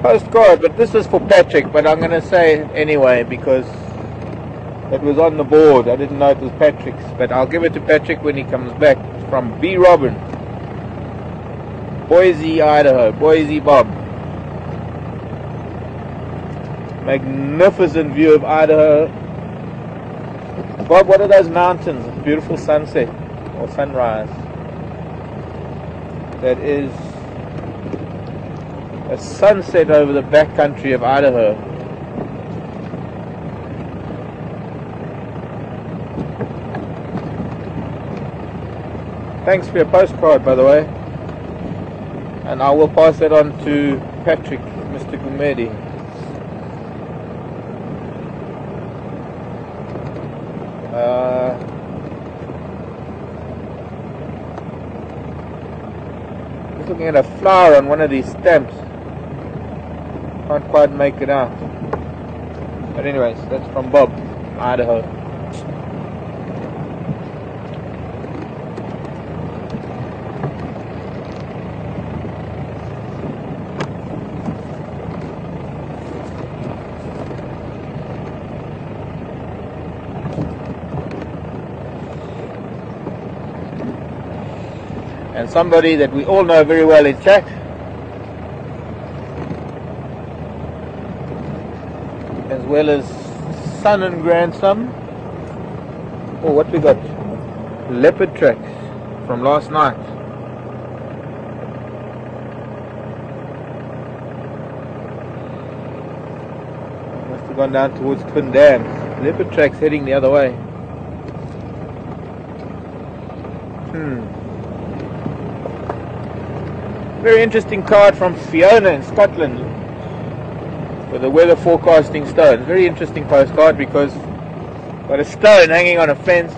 Postcard, but this is for Patrick, but I'm going to say anyway because it was on the board. I didn't know it was Patrick's, but I'll give it to Patrick when he comes back. From B. Robin, Boise, Idaho. Boise Bob. Magnificent view of Idaho. Bob, what are those mountains? Beautiful sunset or sunrise. That is a sunset over the backcountry of Idaho. Thanks for your postcard, by the way, and I will pass that on to Patrick, Mr. Gumedi. Just looking at a flower on one of these stamps. Can't quite make it out. But anyways, that's from Bob, Idaho. And somebody that we all know very well in chat, as well as son and grandson. Oh, what we got? Leopard tracks from last night. Must have gone down towards Twin Dams. Leopard tracks heading the other way. Very interesting card from Fiona in Scotland with the weather forecasting stone. Very interesting postcard because got a stone hanging on a fence,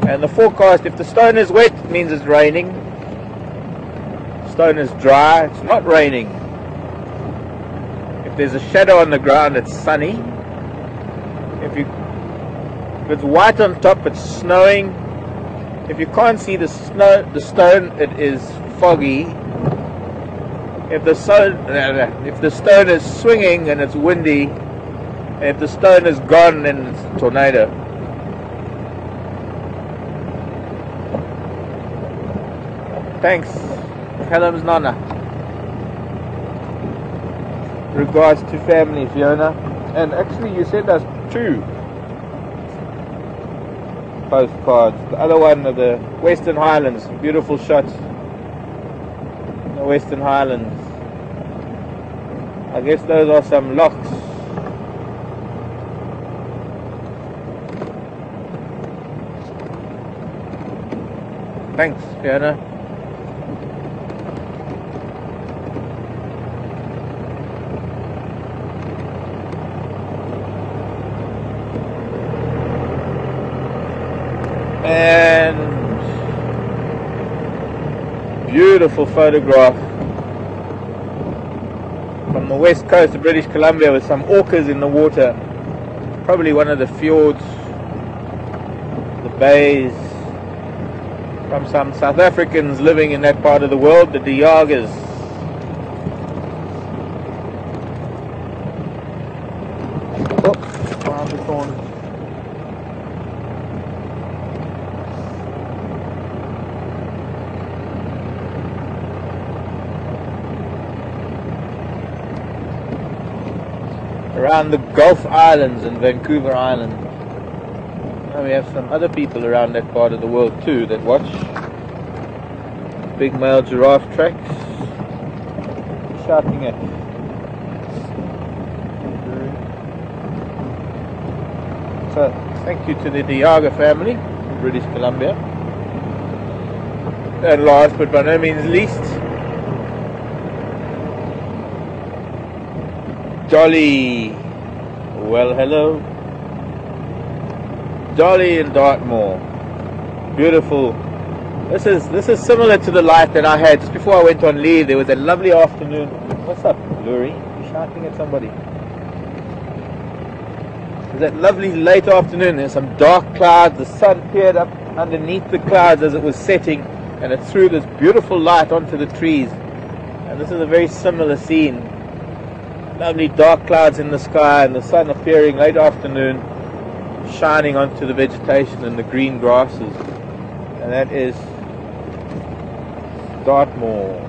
and the forecast, if the stone is wet, it means it's raining. If the stone is dry, it's not raining. If there's a shadow on the ground, it's sunny. If it's white on top, it's snowing. If you can't see the stone, it is foggy. If the stone is swinging, and it's windy. And if the stone is gone, then it's a tornado. Thanks, Helm's Nana. Regards to family, Fiona. And actually, you sent us 2 postcards. The other one of the Western Highlands, beautiful shots in the Western Highlands. I guess those are some locks. Thanks, Fiona. And beautiful photograph from the west coast of British Columbia with some orcas in the water. Probably one of the fjords, the bays, from some South Africans living in that part of the world, the Diagas. Oh, around the corner. Around the Gulf Islands and Vancouver Island. Now we have some other people around that part of the world too that watch. Big male giraffe tracks. Shouting at. So thank you to the Diaga family in British Columbia. And last but by no means least, Jolly. Well, hello. Jolly in Dartmoor. Beautiful. This is similar to the light that I had just before I went on leave. There was a lovely afternoon. What's up, Lurie? You're shouting at somebody. It was that lovely late afternoon. There's some dark clouds. The sun peered up underneath the clouds as it was setting, and it threw this beautiful light onto the trees. And this is a very similar scene. Lovely dark clouds in the sky and the sun appearing late afternoon, shining onto the vegetation and the green grasses. And that is Dartmoor.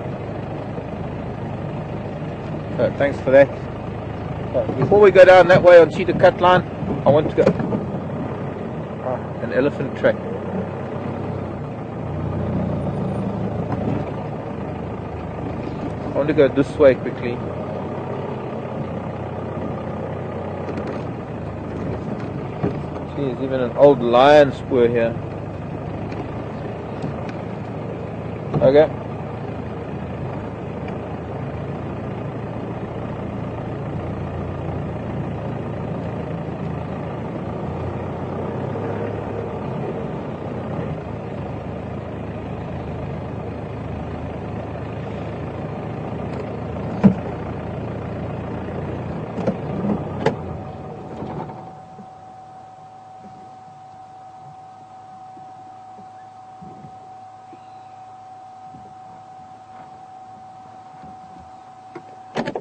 So thanks for that. So before we go down that way on Cheetah Cut Line, I want to go an elephant track. I want to go this way quickly. See, there's even an old lion spoor here. Okay.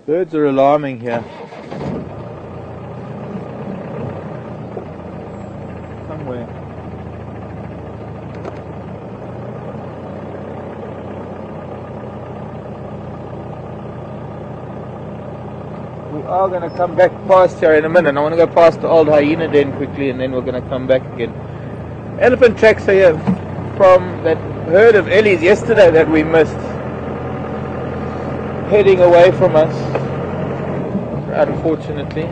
Birds are alarming here. Somewhere. We are going to come back past here in a minute. I want to go past the old hyena den quickly and then we're going to come back again. Elephant tracks are here from that herd of ellies yesterday that we missed, heading away from us, unfortunately.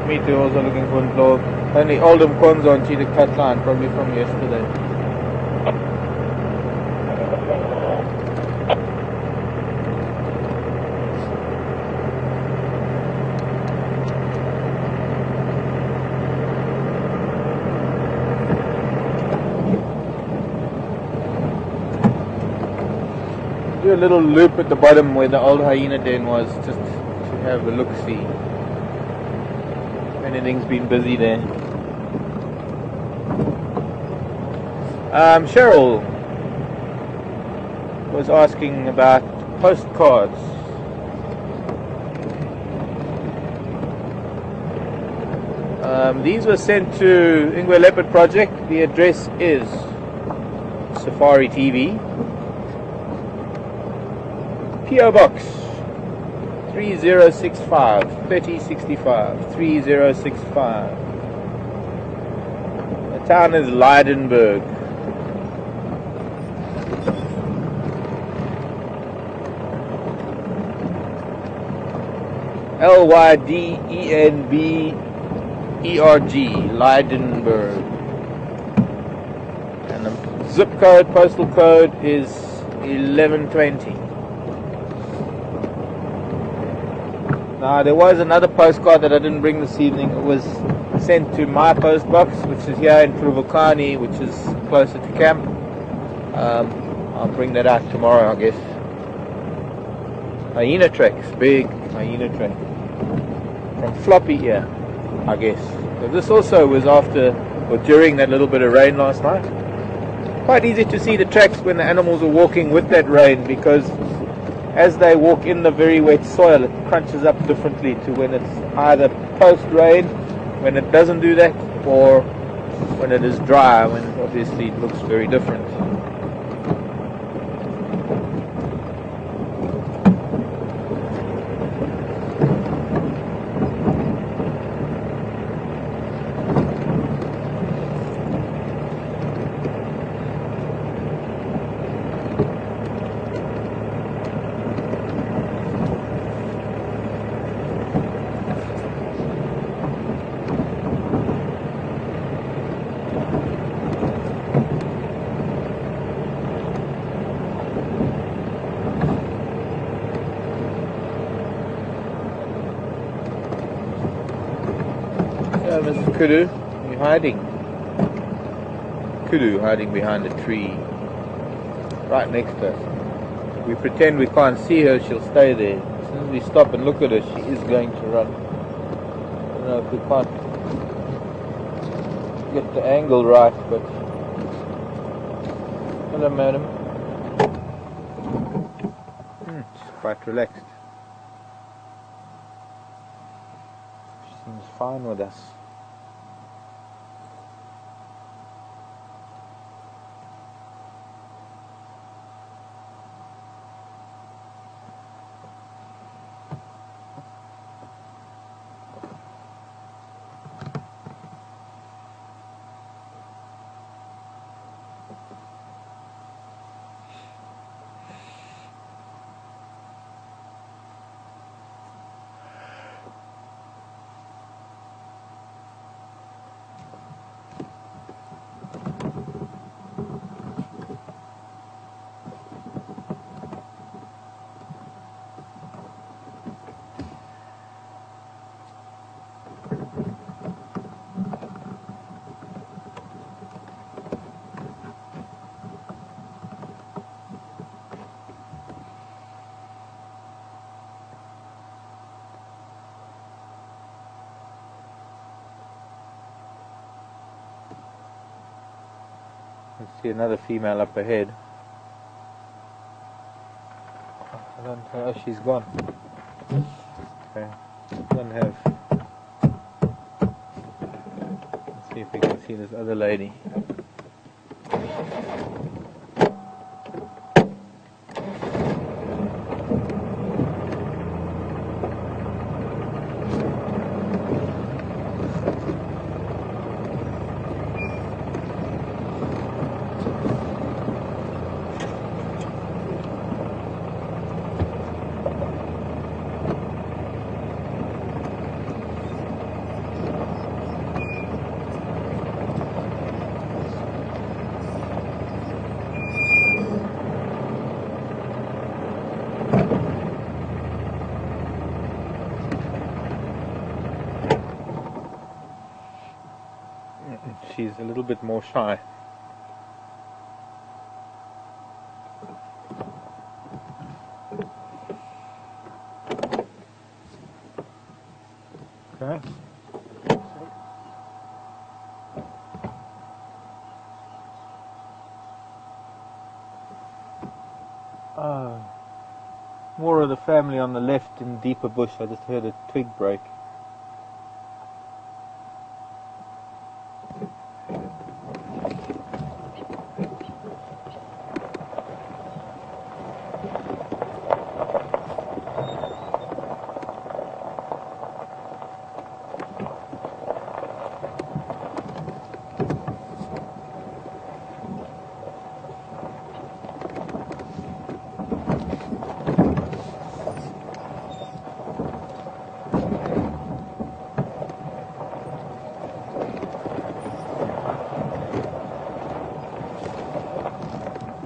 Me too, also looking for a dog. Only Oldham Kwanzaa on Cheetah Cut Line, probably from yesterday. Do a little loop at the bottom where the old hyena den was, just to have a look-see. Anything's been busy there. Cheryl was asking about postcards. These were sent to Ingwe Leopard Project. The address is Safari TV, PO Box 3065 3065 3065. The town is Lydenburg. Lydenberg, Lydenburg. And the zip code, postal code is 1120. Now there was another postcard that I didn't bring this evening. It was sent to my post box, which is here in Truvukani, which is closer to camp. I'll bring that out tomorrow, I guess. Hyena tracks, big hyena track. From floppy ear, I guess. So this also was after or during that little bit of rain last night. Quite easy to see the tracks when the animals are walking with that rain, because as they walk in the very wet soil, it crunches up differently to when it's either post-rain, when it doesn't do that, or when it is dry, when obviously it looks very different. Mrs. Kudu, you're hiding. Kudu hiding behind a tree right next to us. If we pretend we can't see her, she'll stay there. As soon as we stop and look at her, she is going to run. I don't know if we can't get the angle right, but hello, madam. She's quite relaxed. She seems fine with us. I see another female up ahead. I don't know. Oh, she's gone. Okay. Don't have. Let's see if we can see this other lady. She's a little bit more shy. Okay. More of the family on the left in deeper bush. I just heard a twig break.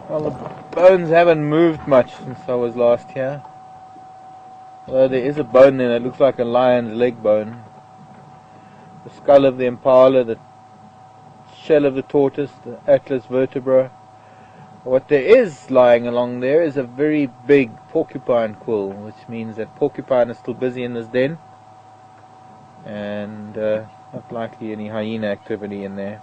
Well, the bones haven't moved much since I was last here. Although there is a bone there that looks like a lion's leg bone. The skull of the impala, the shell of the tortoise, the atlas vertebra. What there is lying along there is a very big porcupine quill, which means that porcupine is still busy in this den, and not likely any hyena activity in there.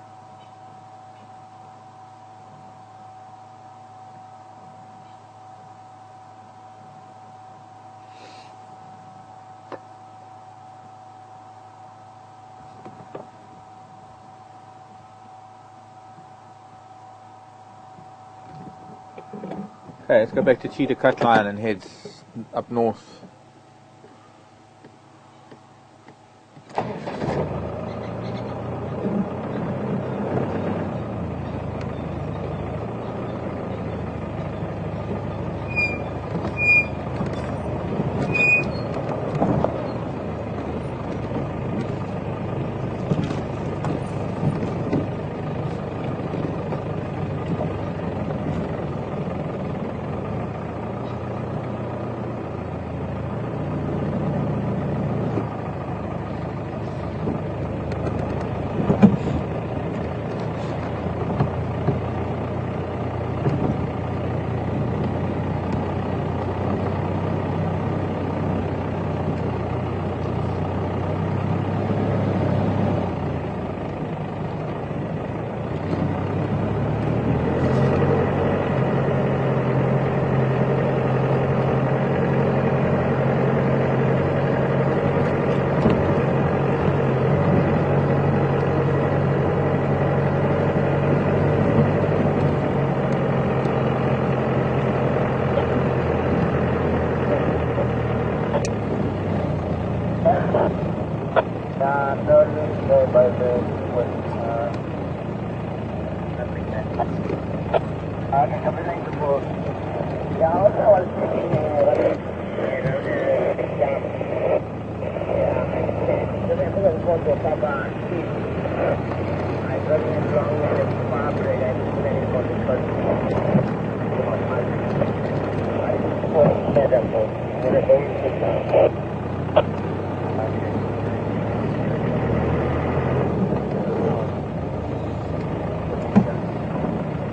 Okay, let's go back to Cheetah Cut Line and head up north.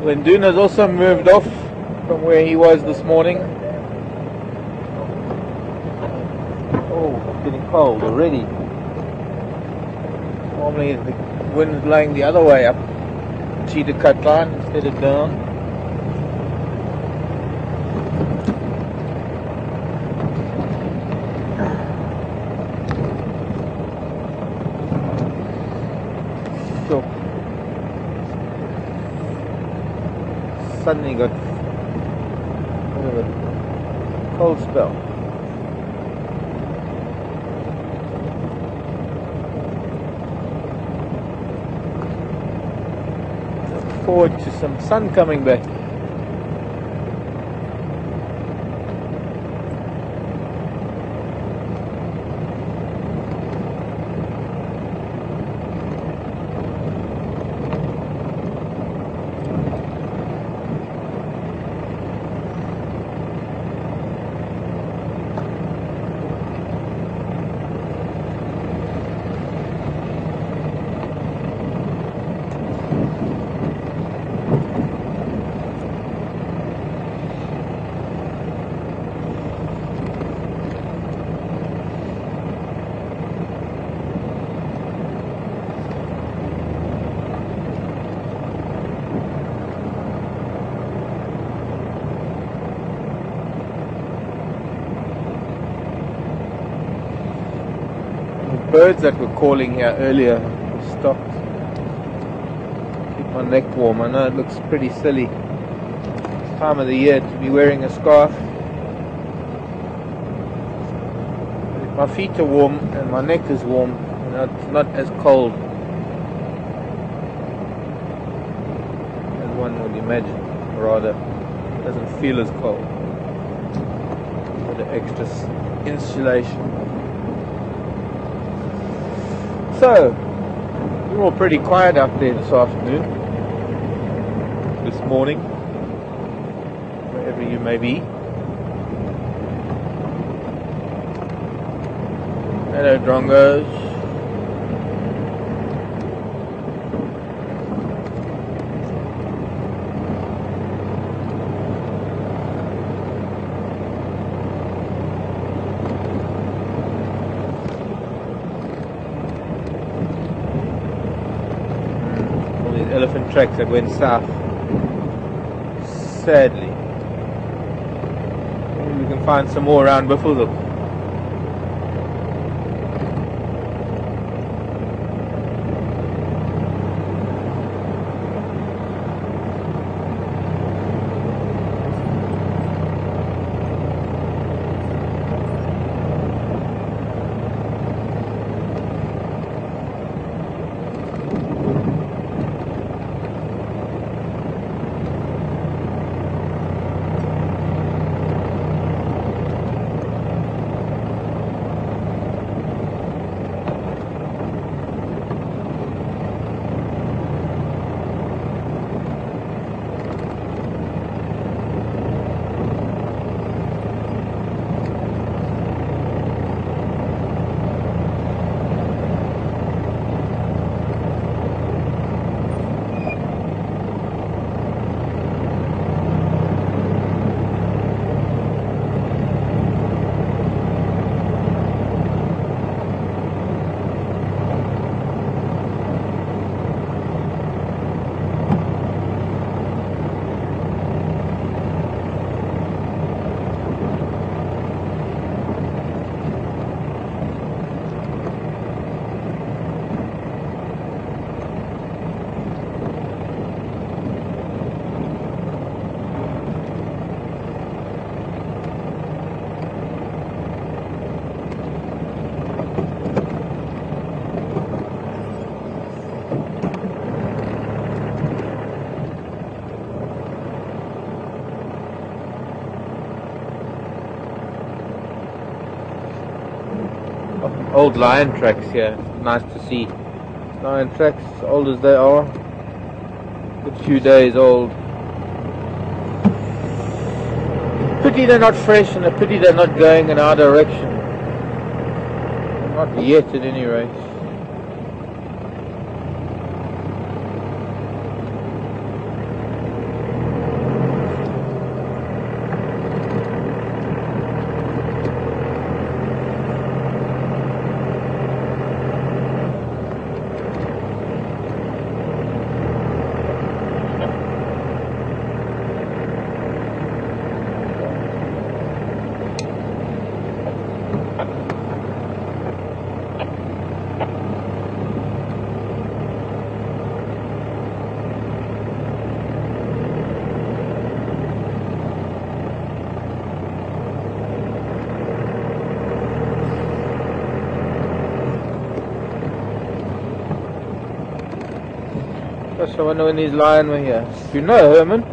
Lindun has also moved off from where he was this morning. Oh, it's getting cold already. Normally the wind is blowing the other way up Cheetah Cut line instead of down. So suddenly got a bit of a cold spell. Look forward to some sun coming back. Birds that were calling here earlier stopped. Keep my neck warm. I know it looks pretty silly this time of the year to be wearing a scarf. But if my feet are warm and my neck is warm, you know, it's not as cold as one would imagine. Or rather, it doesn't feel as cold with the extra insulation. So, you're all pretty quiet out there this afternoon, this morning, wherever you may be. Hello, drongos. Elephant tracks that went south. Sadly. Maybe we can find some more around Buffalo. old lion tracks here. Nice to see. Lion tracks, old as they are. A few days old. Pity they're not fresh, and a pity they're not going in our direction. Not yet, at any rate. Gosh, I wonder when these lions were here. Do you know, Herman?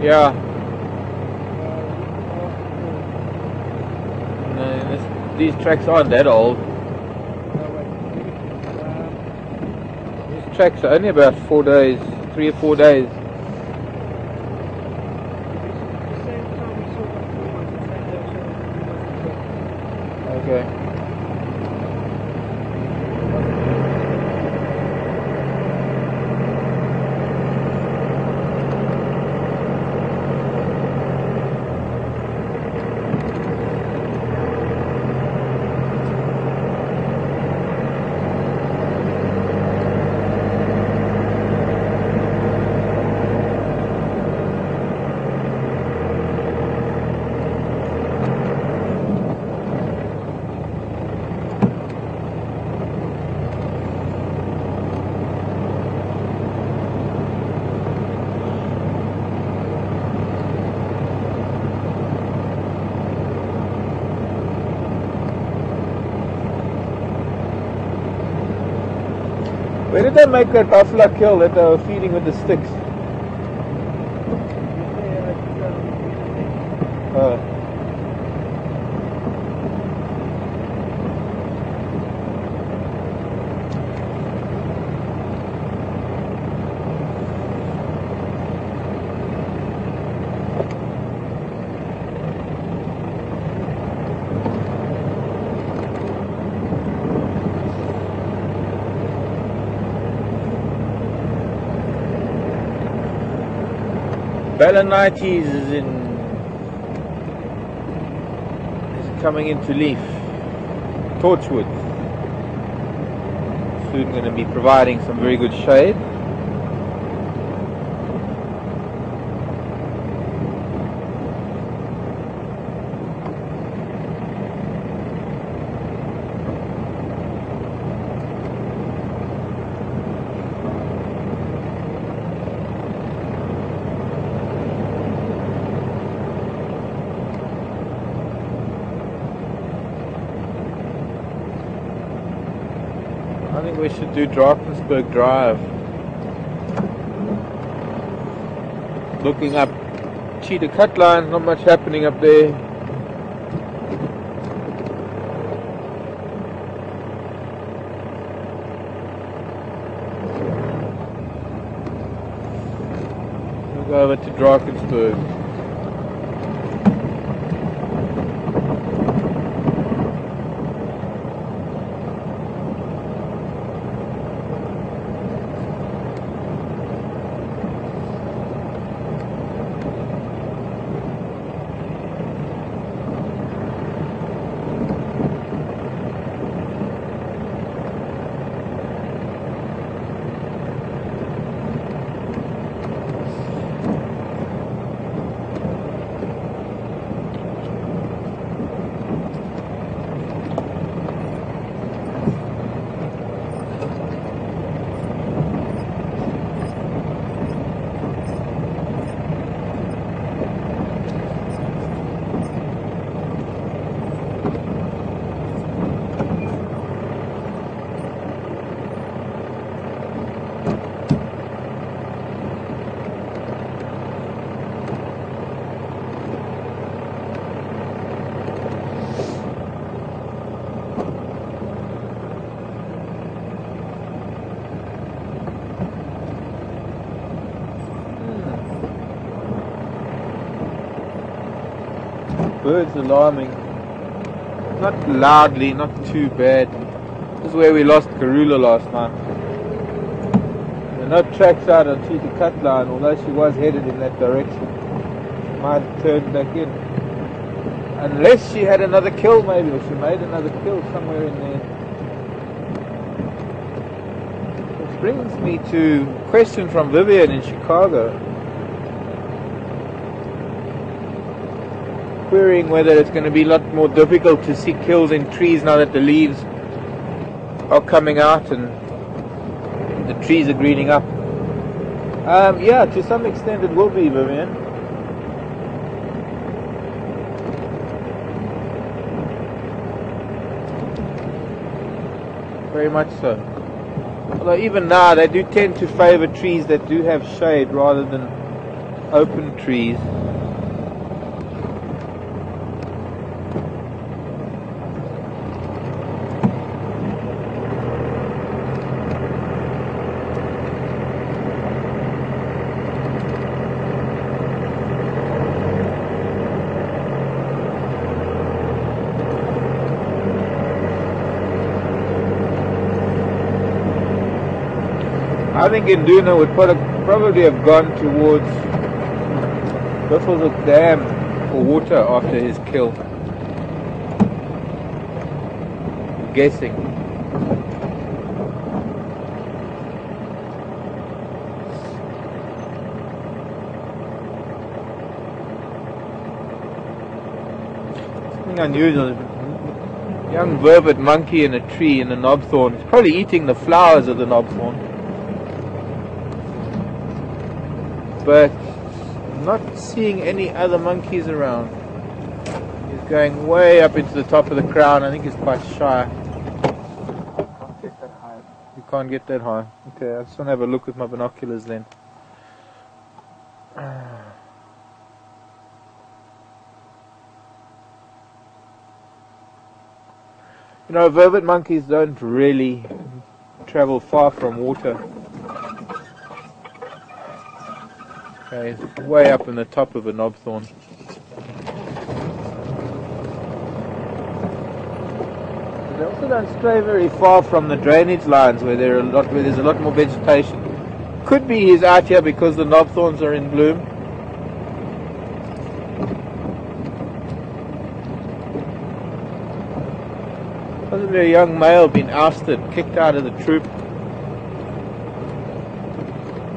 Yeah. No, these tracks aren't that old. These tracks are only about 4 days, 3 or 4 days. Okay. Where did they make that buffalo kill that they were feeding with the sticks? Oh. Balanites is coming into leaf. Torchwood. Soon going to be providing some very good shade. I think we should do Drakensberg Drive. Looking up cheetah cut lines, not much happening up there. We'll go over to Drakensberg. Birds alarming. Not loudly, not too bad. This is where we lost Karula last night. There are no tracks out on Cheetah Cut Line, although she was headed in that direction. She might have turned back in. Unless she had another kill maybe, or she made another kill somewhere in there. Which brings me to a question from Vivian in Chicago. Querying whether it's going to be a lot more difficult to see kills in trees now that the leaves are coming out and the trees are greening up. Yeah, to some extent it will be, Vivian. Very much so. Although even now they do tend to favor trees that do have shade rather than open trees. I think Induna would probably have gone towards Buffalo Dam for water after his kill. I'm guessing. Something unusual. Young vervet monkey in a tree in a knobthorn. He's probably eating the flowers of the knobthorn. But I'm not seeing any other monkeys around. He's going way up into the top of the crown. I think he's quite shy. Can't get that high. You can't get that high. Okay, I just want to have a look with my binoculars then. You know, vervet monkeys don't really travel far from water. Okay, it's way up in the top of a knobthorn. They also don't stray very far from the drainage lines where there's a lot more vegetation. Could be he's out here because the knobthorns are in bloom. Possibly a young male been ousted, kicked out of the troop.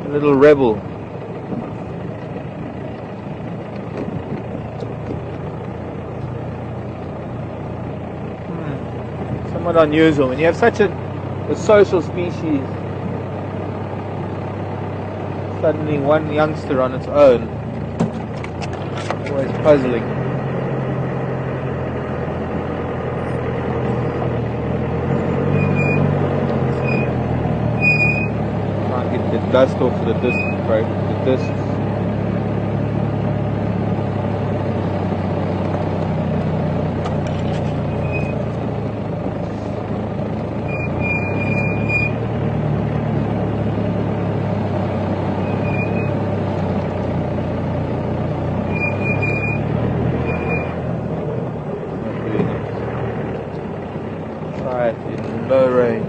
A little rebel. Somewhat unusual. When you have such a social species, suddenly one youngster on its own, always puzzling. Can't get the dust off of the disc, right? The discs. In low range.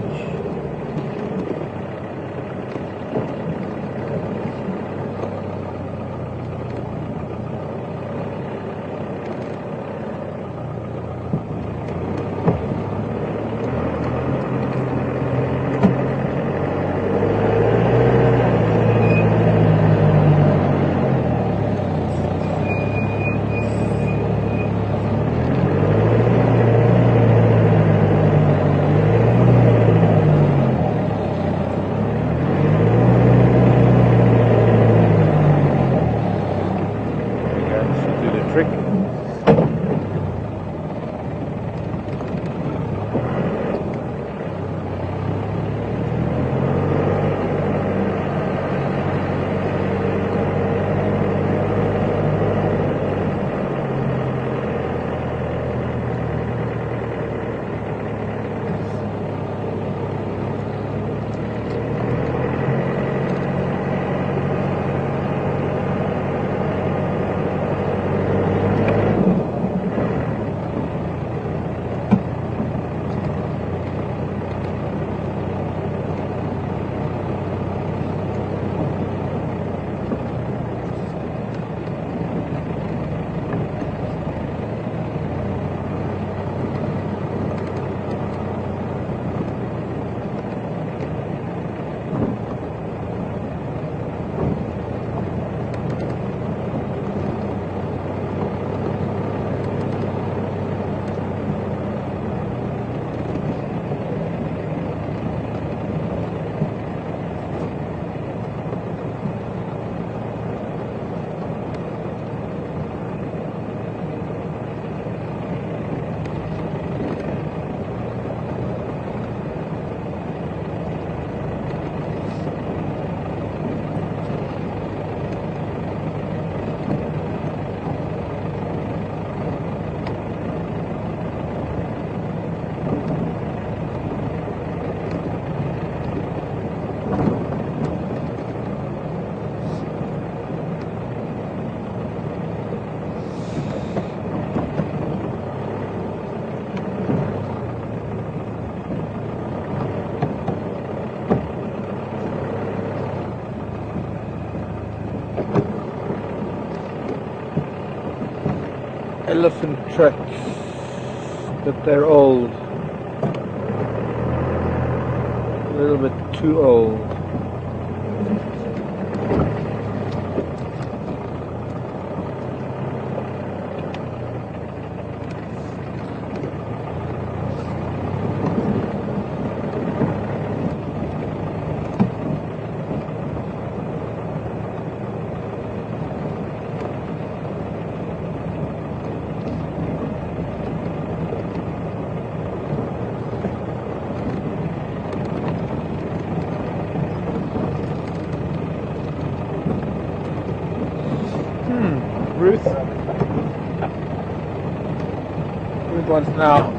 elephant tracks, but they're old. A little bit too old. Ruth wants now.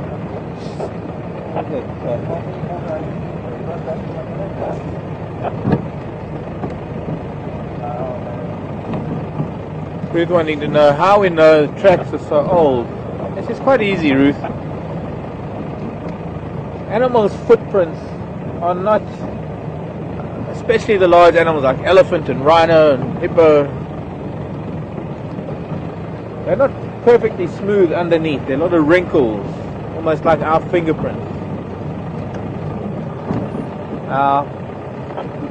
Ruth wanting to know how we know the tracks are so old. This is quite easy, Ruth. Animals' footprints are not, especially the large animals like elephant and rhino and hippo, they're not perfectly smooth underneath. There are a lot of wrinkles, almost like our fingerprints.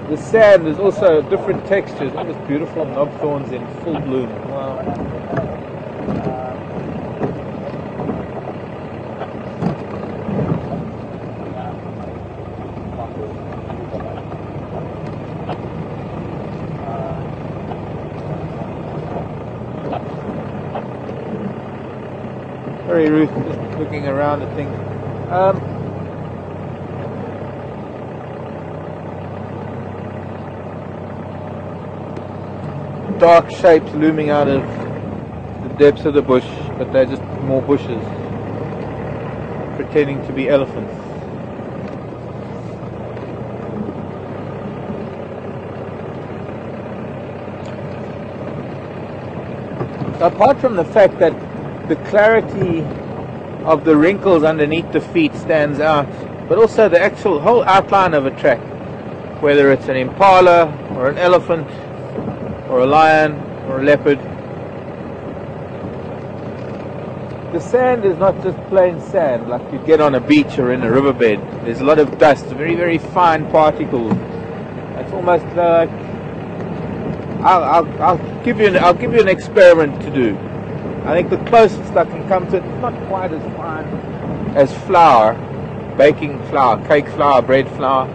The sand is also different textures. Look at this beautiful knobthorns in full bloom. Wow. Sorry, Ruth, just looking around at things. Dark shapes looming out of the depths of the bush, but they're just more bushes pretending to be elephants. Apart from the fact that the clarity of the wrinkles underneath the feet stands out, but also the actual whole outline of a track, whether it's an impala or an elephant or a lion or a leopard. The sand is not just plain sand like you get on a beach or in a riverbed. There's a lot of dust, very, very fine particles. It's almost like I'll give you an experiment to do. I think the closest I can come to it, it's not quite as fine as flour, baking flour, cake flour, bread flour.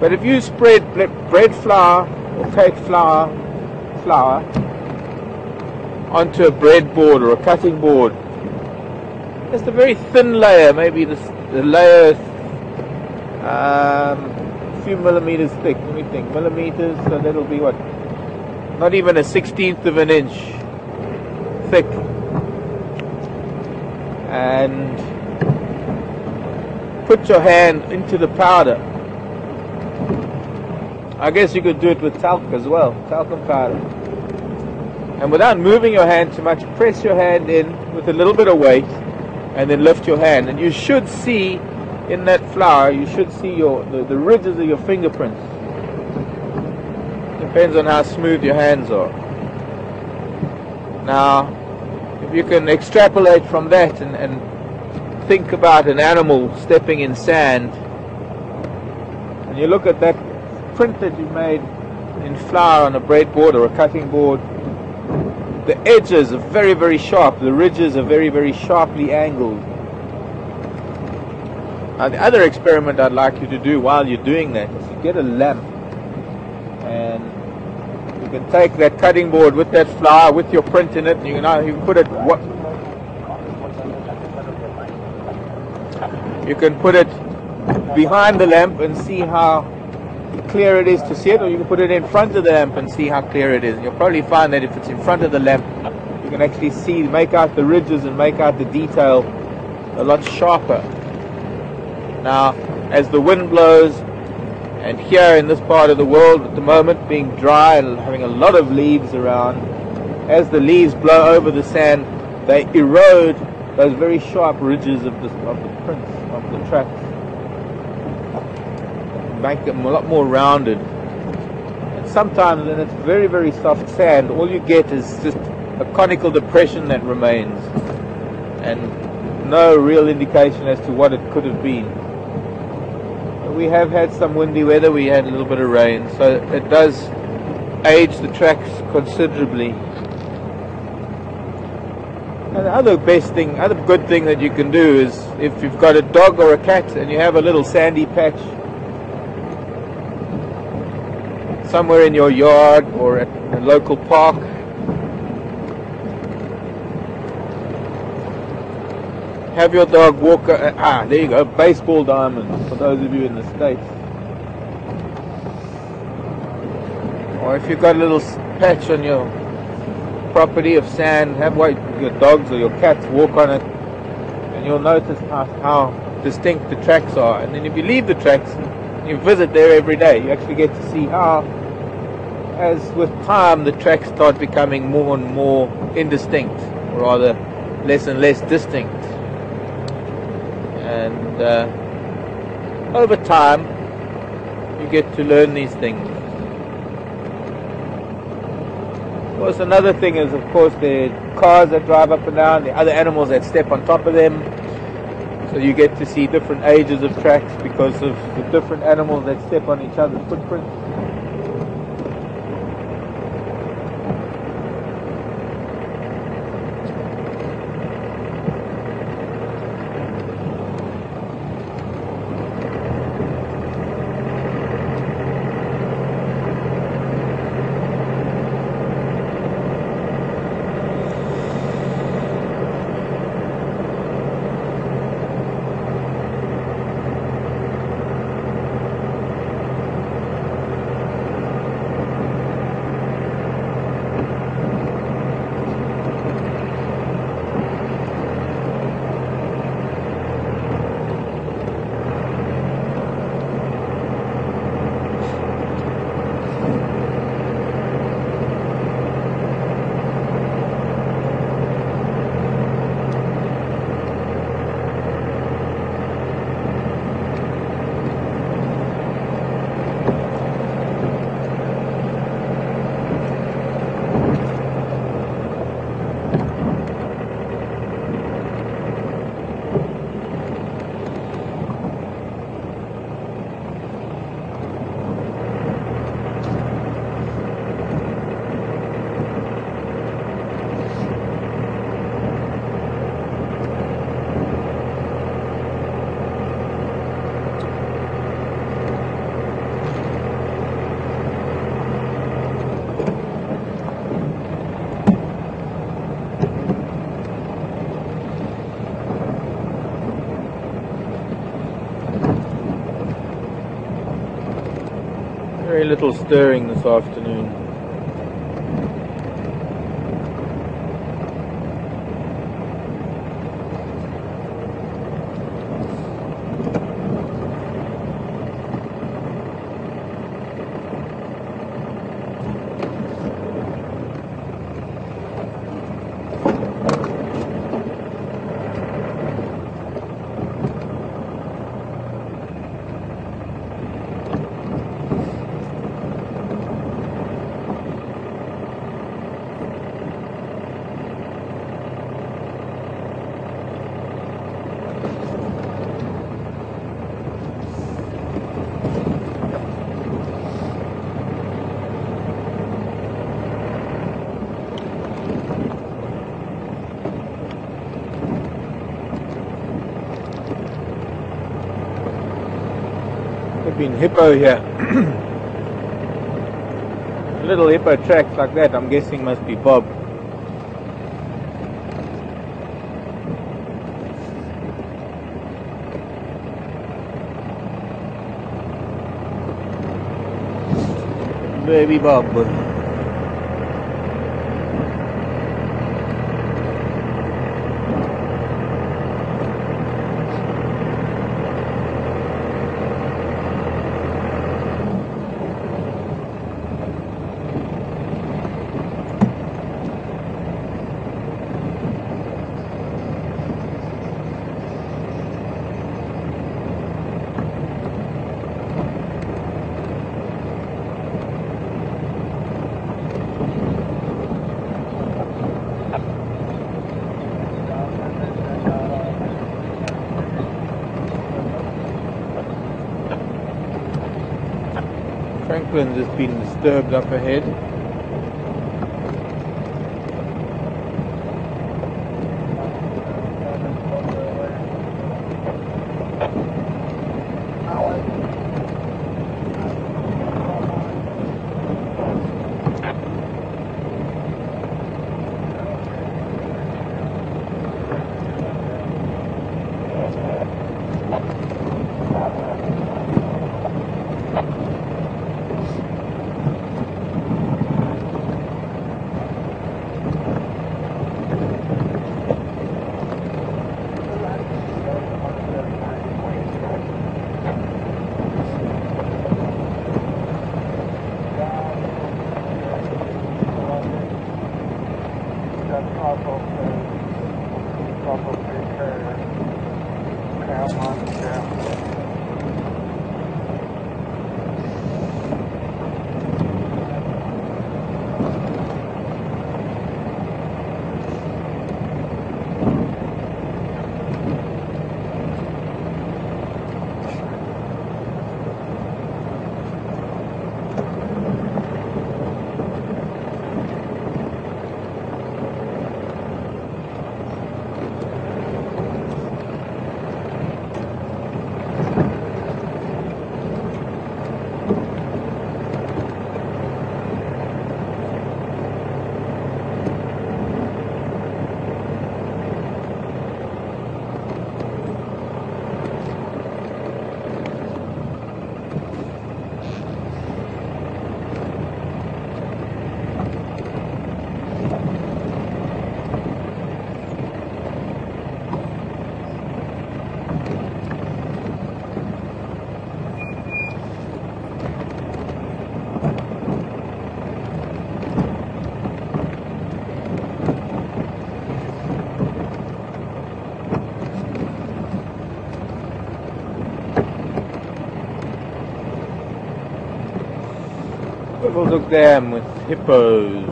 But if you spread bread flour or cake flour onto a breadboard or a cutting board, just a very thin layer, maybe the layer a few millimeters thick. Let me think, millimeters, so that'll be what? Not even a 1/16 of an inch thick. And put your hand into the powder. I guess you could do it with talc as well, talcum powder. And without moving your hand too much, press your hand in with a little bit of weight and then lift your hand. And you should see in that flour, you should see the ridges of your fingerprints. Depends on how smooth your hands are. Now, if you can extrapolate from that and think about an animal stepping in sand, and you look at that print that you made in flour on a breadboard or a cutting board, the edges are very, very sharp, the ridges are very, very sharply angled. Now, the other experiment I'd like you to do while you're doing that is to get a lamp, and you can take that cutting board with that flour, with your print in it, and you can put it behind the lamp and see how clear it is to see it, or you can put it in front of the lamp and see how clear it is. And you'll probably find that if it's in front of the lamp, you can actually make out the ridges and make out the detail a lot sharper. Now, as the wind blows, and here in this part of the world at the moment being dry and having a lot of leaves around, as the leaves blow over the sand, they erode those very sharp ridges of the prints of the tracks, make them a lot more rounded. And sometimes when it's very, very soft sand, all you get is just a conical depression that remains, and no real indication as to what it could have been. We have had some windy weather, we had a little bit of rain, so it does age the tracks considerably. And the other good thing that you can do is, if you've got a dog or a cat and you have a little sandy patch somewhere in your yard or at a local park, have your dog walk, there you go, baseball diamond for those of you in the States. Or if you've got a little patch on your property of sand, have your dogs or your cats walk on it, and you'll notice how distinct the tracks are. And then if you leave the tracks, you visit there every day, you actually get to see how, as with time, the tracks start becoming more and more indistinct, or rather less and less distinct. And over time, you get to learn these things. Of course, another thing is, of course, the cars that drive up and down, the other animals that step on top of them. So you get to see different ages of tracks because of the different animals that step on each other's footprints. Very little stirring this afternoon. Been hippo here. Little hippo tracks like that, I'm guessing must be Bob. Baby Bob. discipline's just been disturbed up ahead. Look Dam with hippos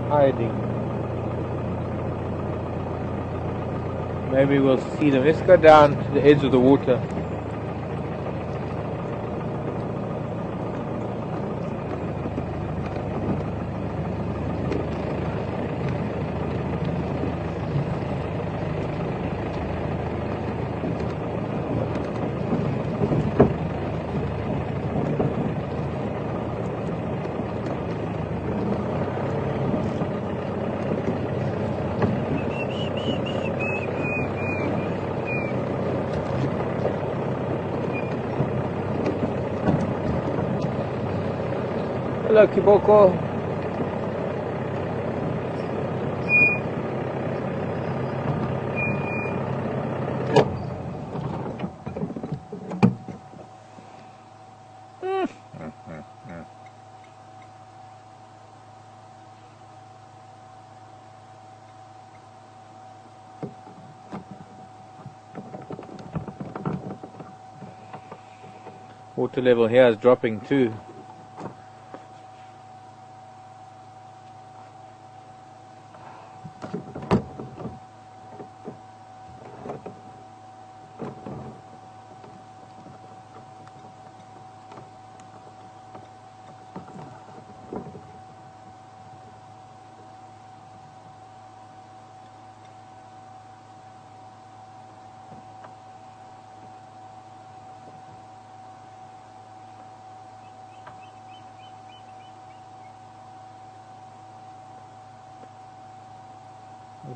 hiding. Maybe we'll see them. Let's go down to the edge of the water. Hello, Kiboko. Water level here is dropping too.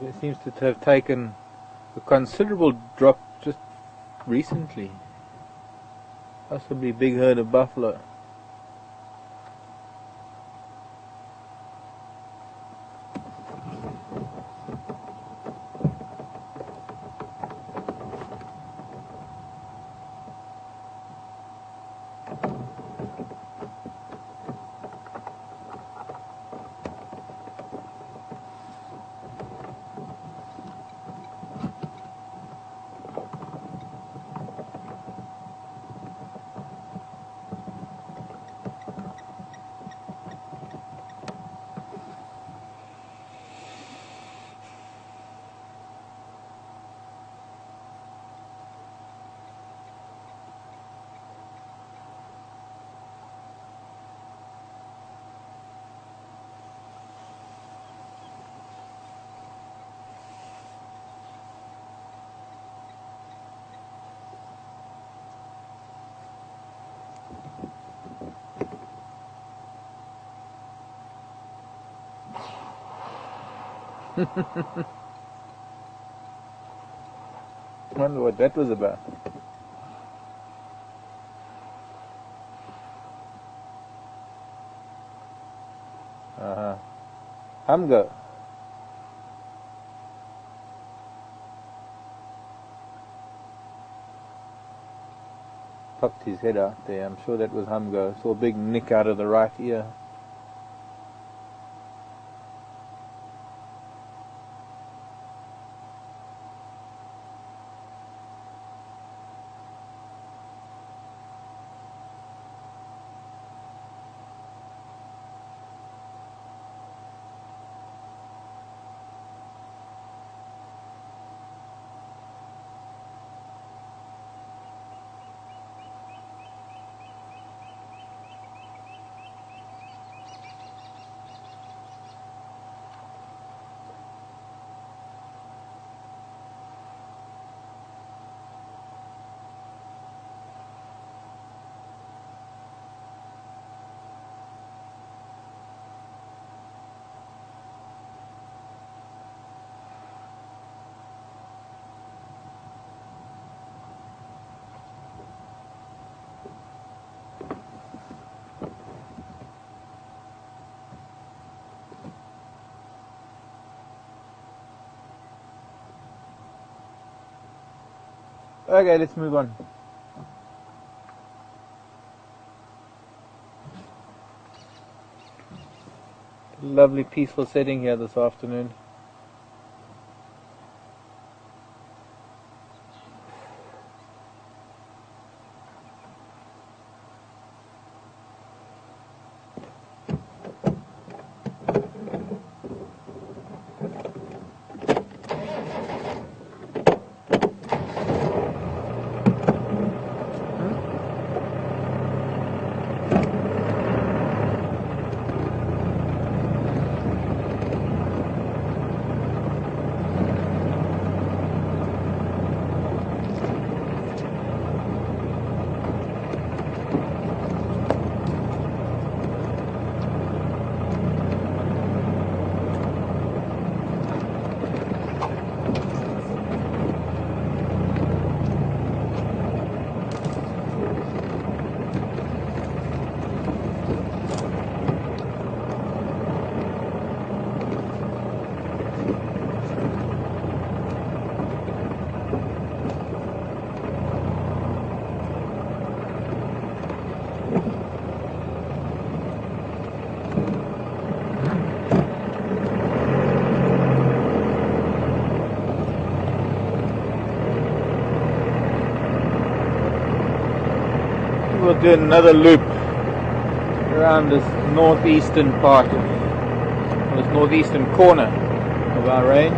It seems to have taken a considerable drop just recently. Possibly a big herd of buffalo. Wonder what that was about. Hamgo. Popped his head out there. I'm sure that was Hamgo. Saw a big nick out of the right ear. Okay, let's move on. Lovely peaceful setting here this afternoon. We'll do another loop around this northeastern part of this northeastern corner of our range.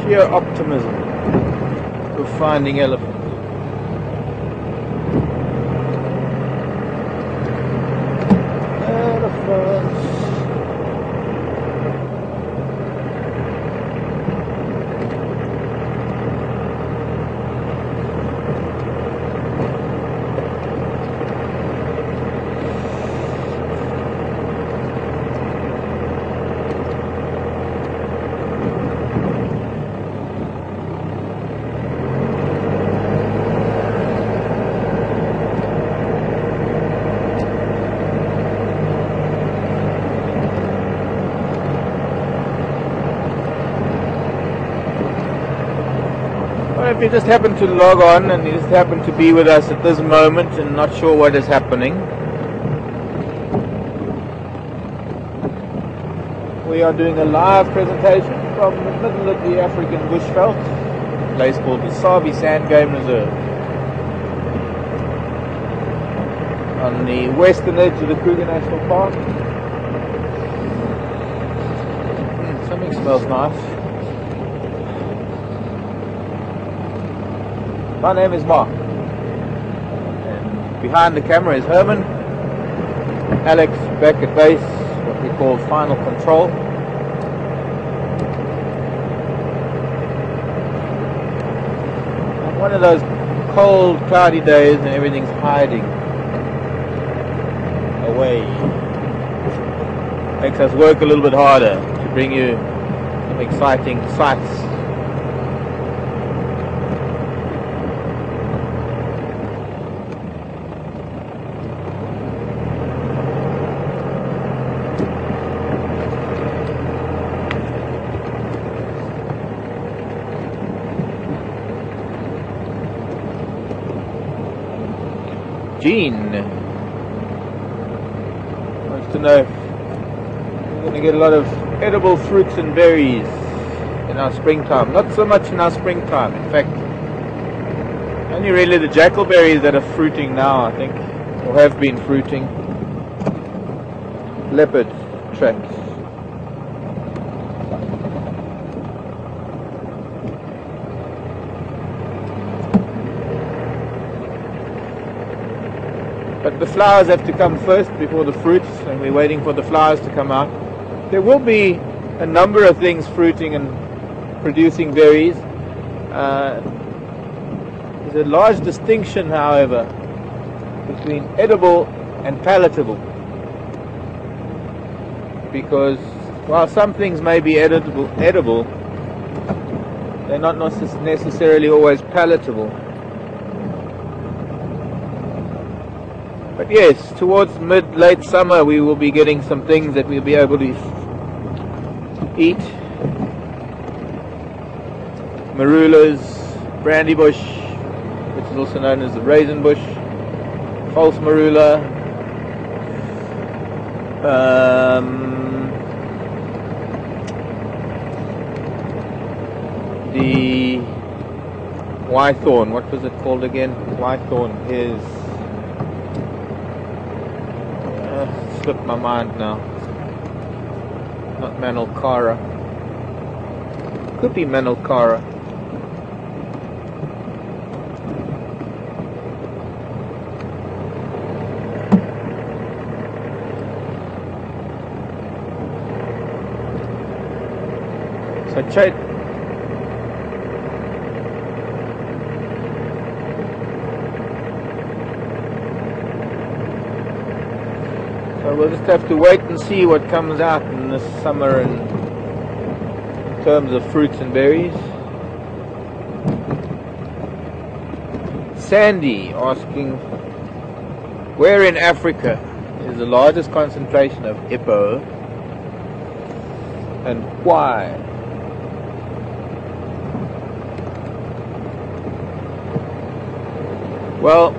Sheer optimism of finding elephants. Elephants. If you just happen to log on and you just happen to be with us at this moment and not sure what is happening, we are doing a live presentation from the middle of the African bushveld, a place called the Sabi Sand Game Reserve, on the western edge of the Kruger National Park. Something smells nice. My name is Mark, and behind the camera is Herman, Alex back at base, what we call final control. And one of those cold, cloudy days and everything's hiding away makes us work a little bit harder to bring you some exciting sights. Gene wants to know if we're going to get a lot of edible fruits and berries in our springtime. Not so much in our springtime. In fact, only really the jackalberries that are fruiting now, I think, or have been fruiting. Leopard tracks. But the flowers have to come first before the fruits, and we're waiting for the flowers to come out. There will be a number of things fruiting and producing berries. There's a large distinction, however, between edible and palatable. Because while some things may be edible, they're not necessarily always palatable. But yes, towards mid-late summer we will be getting some things that we'll be able to eat. Marulas, brandy bush, which is also known as the raisin bush, false marula, the whitethorn, what was it called again? Whitethorn is... slipped my mind now. Not Manilkara. Could be Manilkara. So check. So we'll just have to wait and see what comes out in this summer in terms of fruits and berries. Sandy asking, where in Africa is the largest concentration of hippo and why? Well,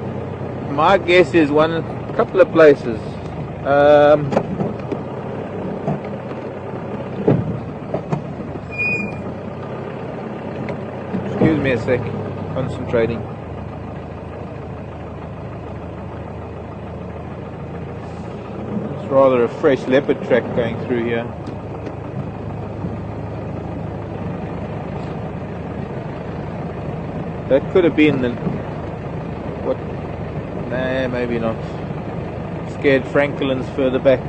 my guess is a couple of places. Excuse me a sec, concentrating. It's rather a fresh leopard track going through here. That could have been the... what? Nah, maybe not. Scared Franklin's further back.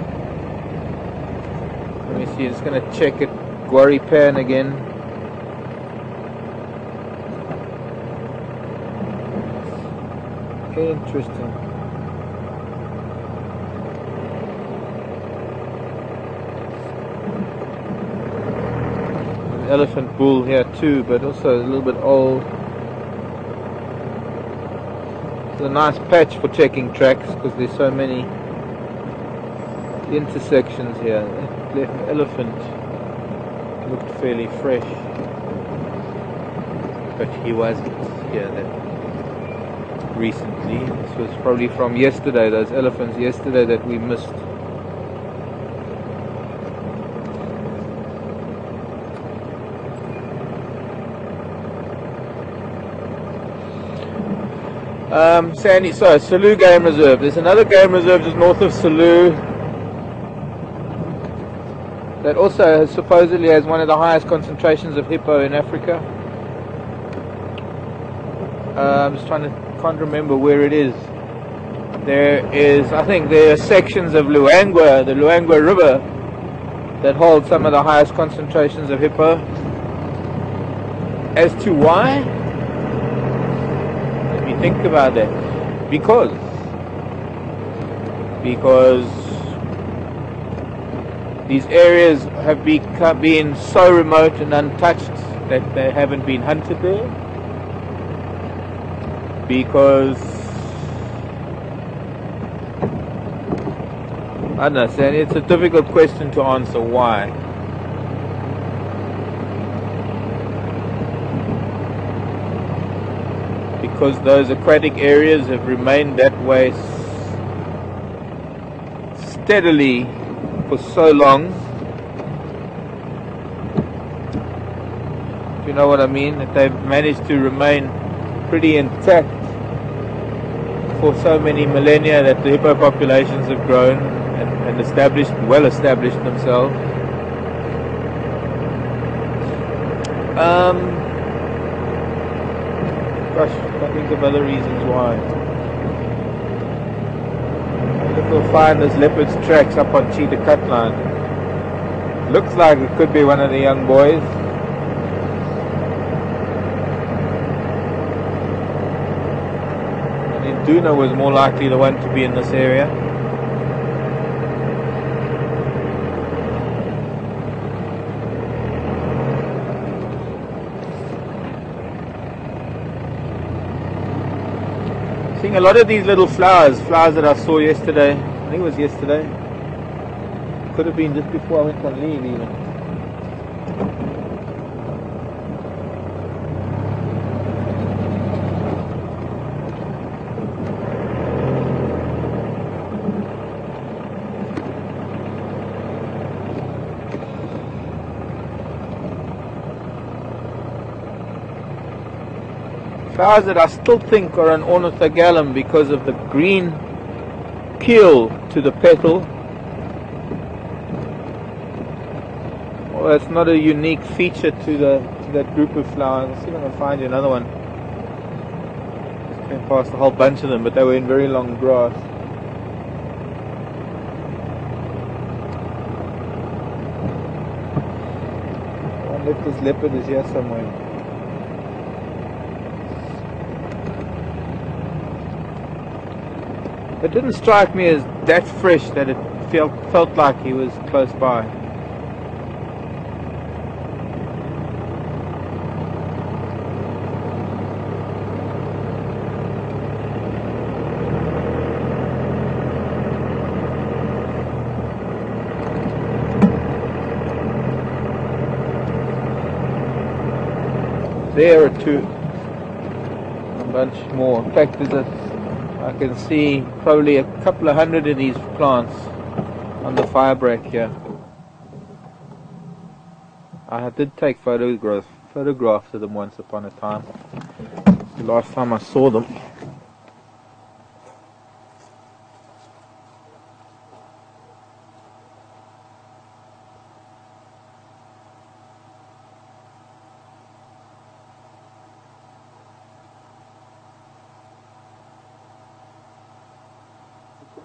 Let me see, I'm just going to check it. Guaripan again. Okay, interesting. An elephant bull here too, but also a little bit old. It's a nice patch for checking tracks because there's so many intersections here. That elephant looked fairly fresh, but he wasn't here that recently. This was probably from yesterday, those elephants yesterday that we missed. Sandy, so Selous Game Reserve. There's another game reserve just north of Selous that also supposedly has one of the highest concentrations of hippo in Africa. I'm just can't remember where it is. I think there are sections of Luangwa, the Luangwa River, that hold some of the highest concentrations of hippo. As to why? Let me think about that. Because These areas have been so remote and untouched that they haven't been hunted there, because I don't know, it's a difficult question to answer. Why? Because those aquatic areas have remained that way steadily for so long. Do you know what I mean? That they've managed to remain pretty intact for so many millennia, that the hippo populations have grown and well established themselves. Gosh, I think of other reasons why. I think we'll find this leopard's tracks up on Cheetah Cut Line. Looks like it could be one of the young boys. I mean, Duna was more likely the one to be in this area. Seeing a lot of these little flowers that I saw yesterday. I think it was yesterday. Could have been just before I went on leave even. Flowers that I still think are an ornithogallum because of the green peel to the petal. Well, that's not a unique feature to that group of flowers. I'll see if I can find you another one. Just came past a whole bunch of them, but they were in very long grass. I wonder if this leopard is here somewhere. It didn't strike me as that fresh that it felt like he was close by. There are two, a bunch more. In fact, I can see probably a couple of hundred of these plants on the fire break here. I did take photographs of them once upon a time. The last time I saw them.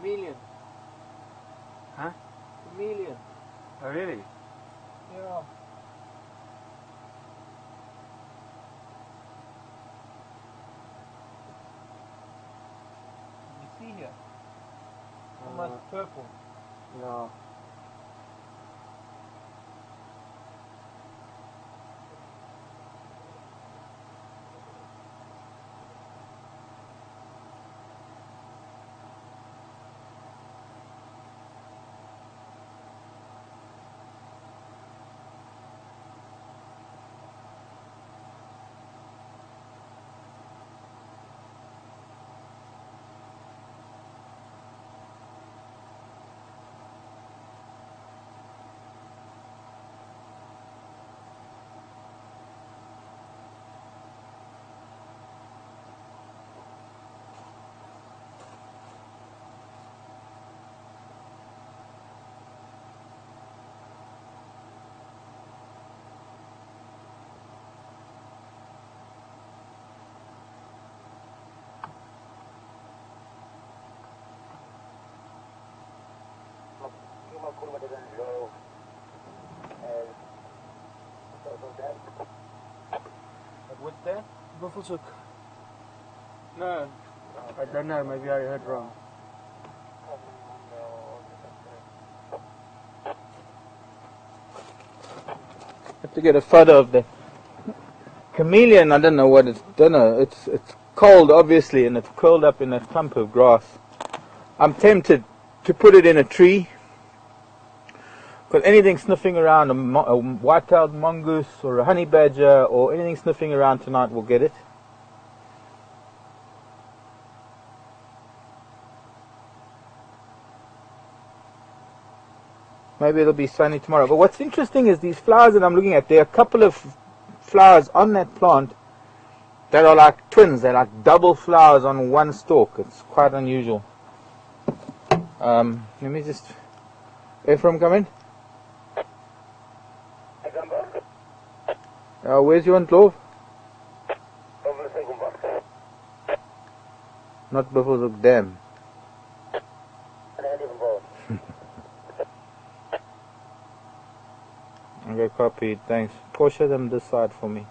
Chameleon. Huh? Chameleon. Oh, really? Yeah. You see here? Almost purple. No. What's that? Buffelshoek. No, I don't know, maybe I heard wrong. have to get a photo of the chameleon. I don't know what it's. It's cold, obviously, and it's curled up in a clump of grass. I'm tempted to put it in a tree, because anything sniffing around, a white-tailed mongoose or a honey badger or anything sniffing around tonight will get it. Maybe it'll be sunny tomorrow. But what's interesting is these flowers that I'm looking at. There are a couple of flowers on that plant that are like twins. They're like double flowers on one stalk. It's quite unusual. Let me just... Ephraim, come in. Where's your glove? Not Buffalo's Dam. Okay, copy. Thanks. Push them this side for me.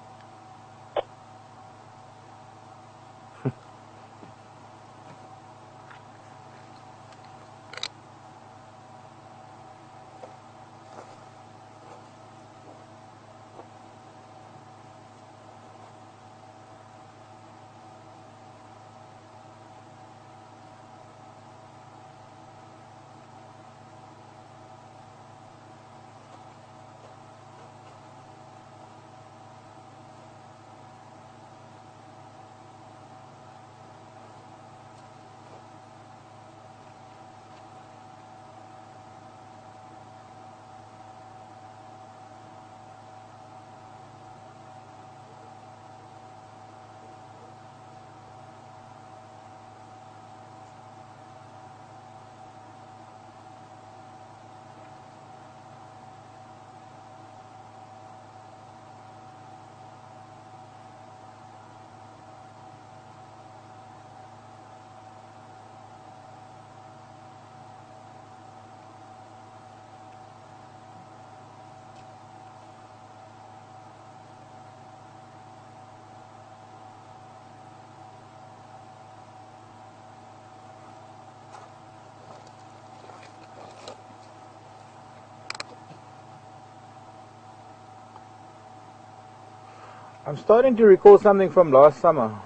I'm starting to recall something from last summer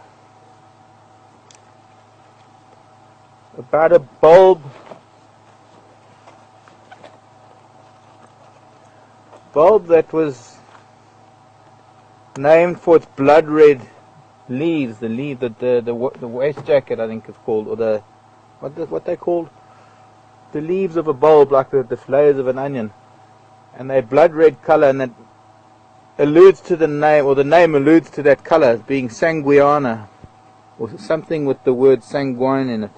about a bulb that was named for its blood red leaves, the leaf that the waste jacket, I think it's called, or the what they called, the leaves of a bulb, like the layers of an onion, and they're blood red color, and that alludes to the name, or the name alludes to that color as being sanguiana, or something with the word sanguine in it.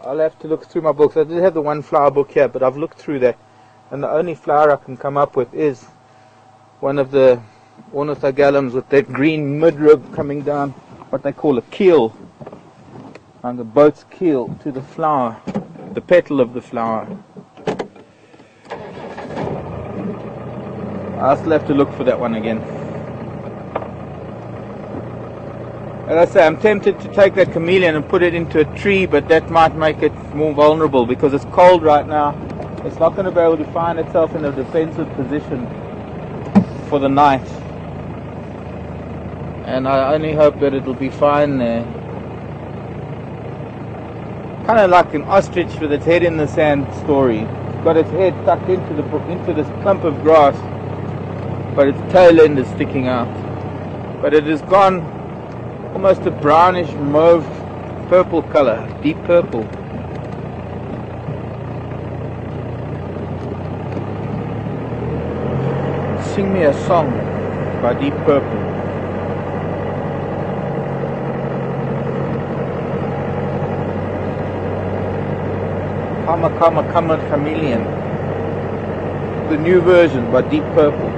I'll have to look through my books. I did have the one flower book here, but I've looked through that, and the only flower I can come up with is one of the ornithogalums with that green midrib coming down, what they call a keel, on the boat's keel to the flower, the petal of the flower. I'll still have to look for that one again. As I say, I'm tempted to take that chameleon and put it into a tree, but that might make it more vulnerable because it's cold right now. It's not going to be able to find itself in a defensive position for the night. And I only hope that it'll be fine there. Kind of like an ostrich with its head in the sand story. It's got its head tucked into this clump of grass, but its tail end is sticking out. But it has gone almost a brownish mauve purple color, deep purple. Sing Me a Song by Deep Purple. Kama Chameleon. The new version by Deep Purple.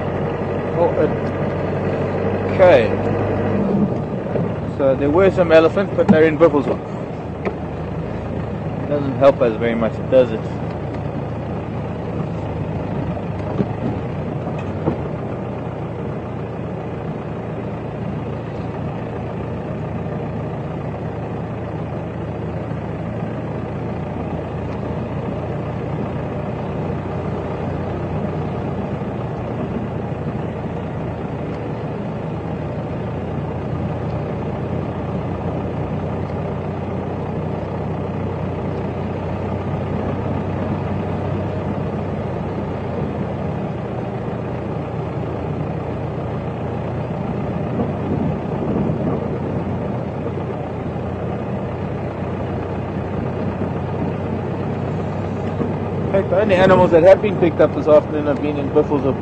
Okay. So there were some elephants, but they're in Buffelshoek. It doesn't help us very much, does it? The only animals that have been picked up this afternoon have been in Buffelshoek.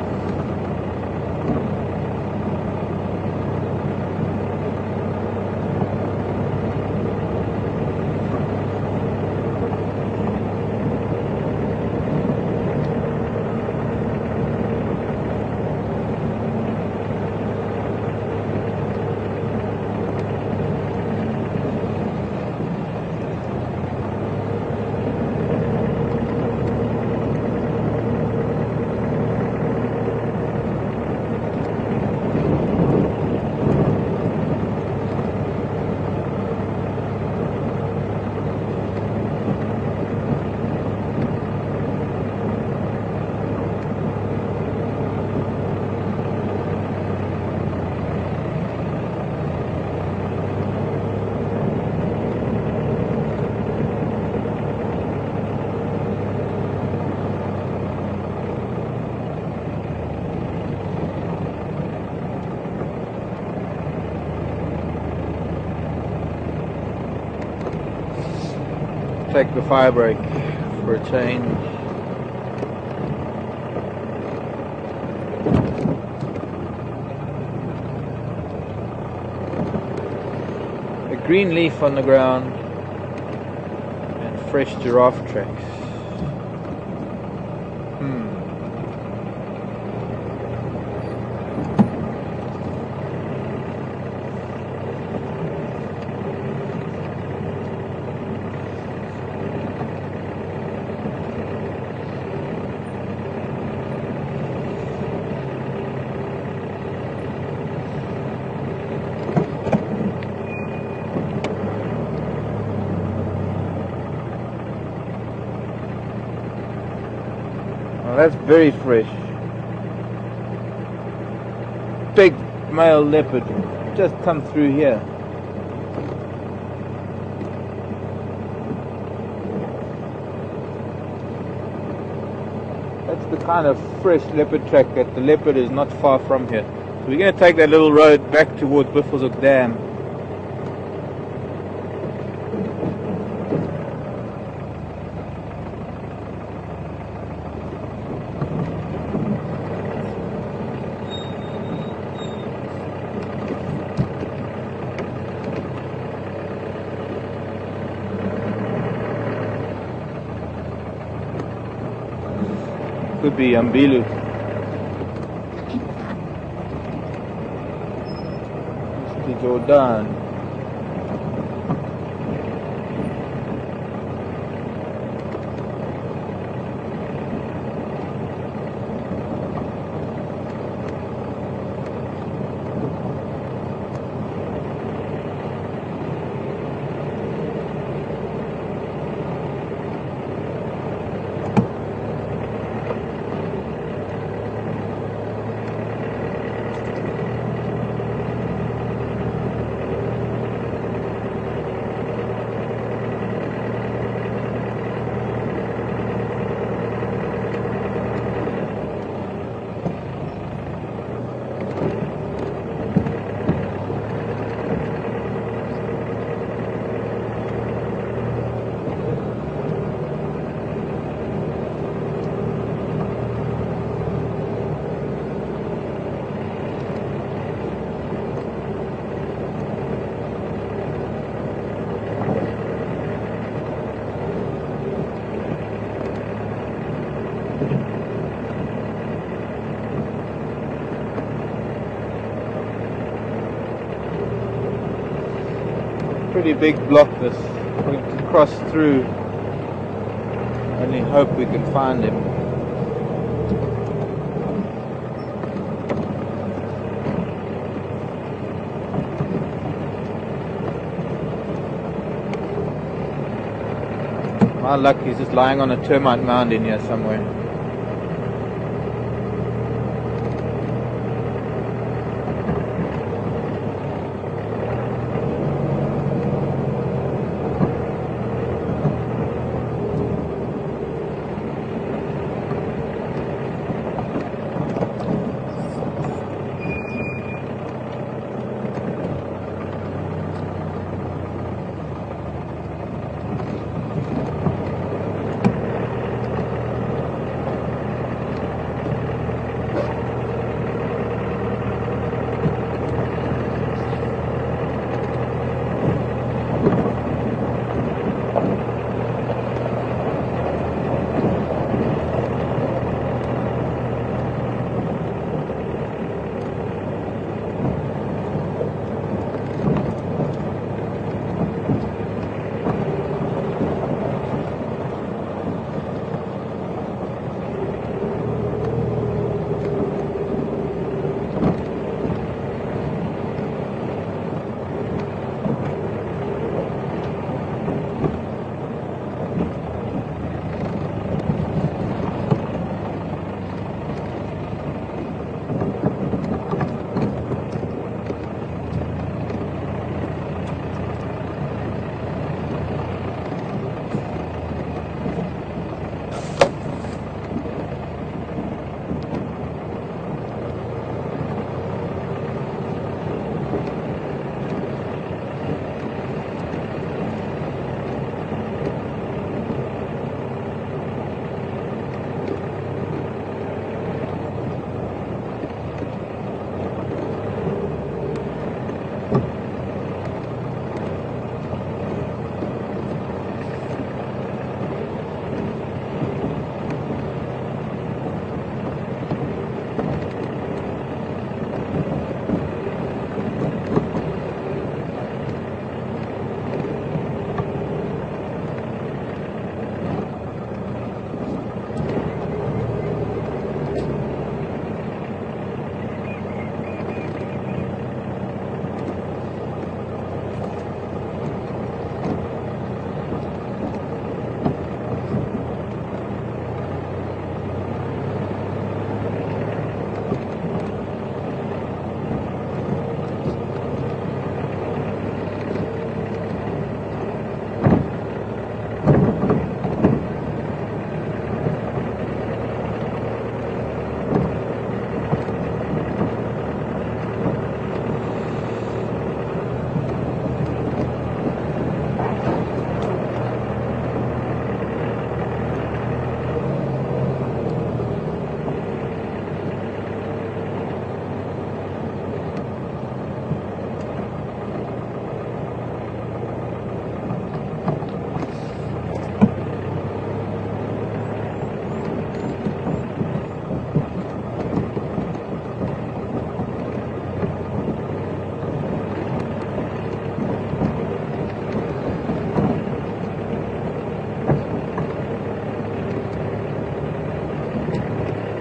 Take the fire brake for a change. A green leaf on the ground and fresh giraffe tracks. That's very fresh. Big male leopard just come through here. That's the kind of fresh leopard track that the leopard is not far from here. So we're going to take that little road back towards Buffelshoek Dam. Could be Ambilu. Mr. Jordan. Pretty big block this. We can cross through. Only hope we can find him. My luck, he's just lying on a termite mound in here somewhere.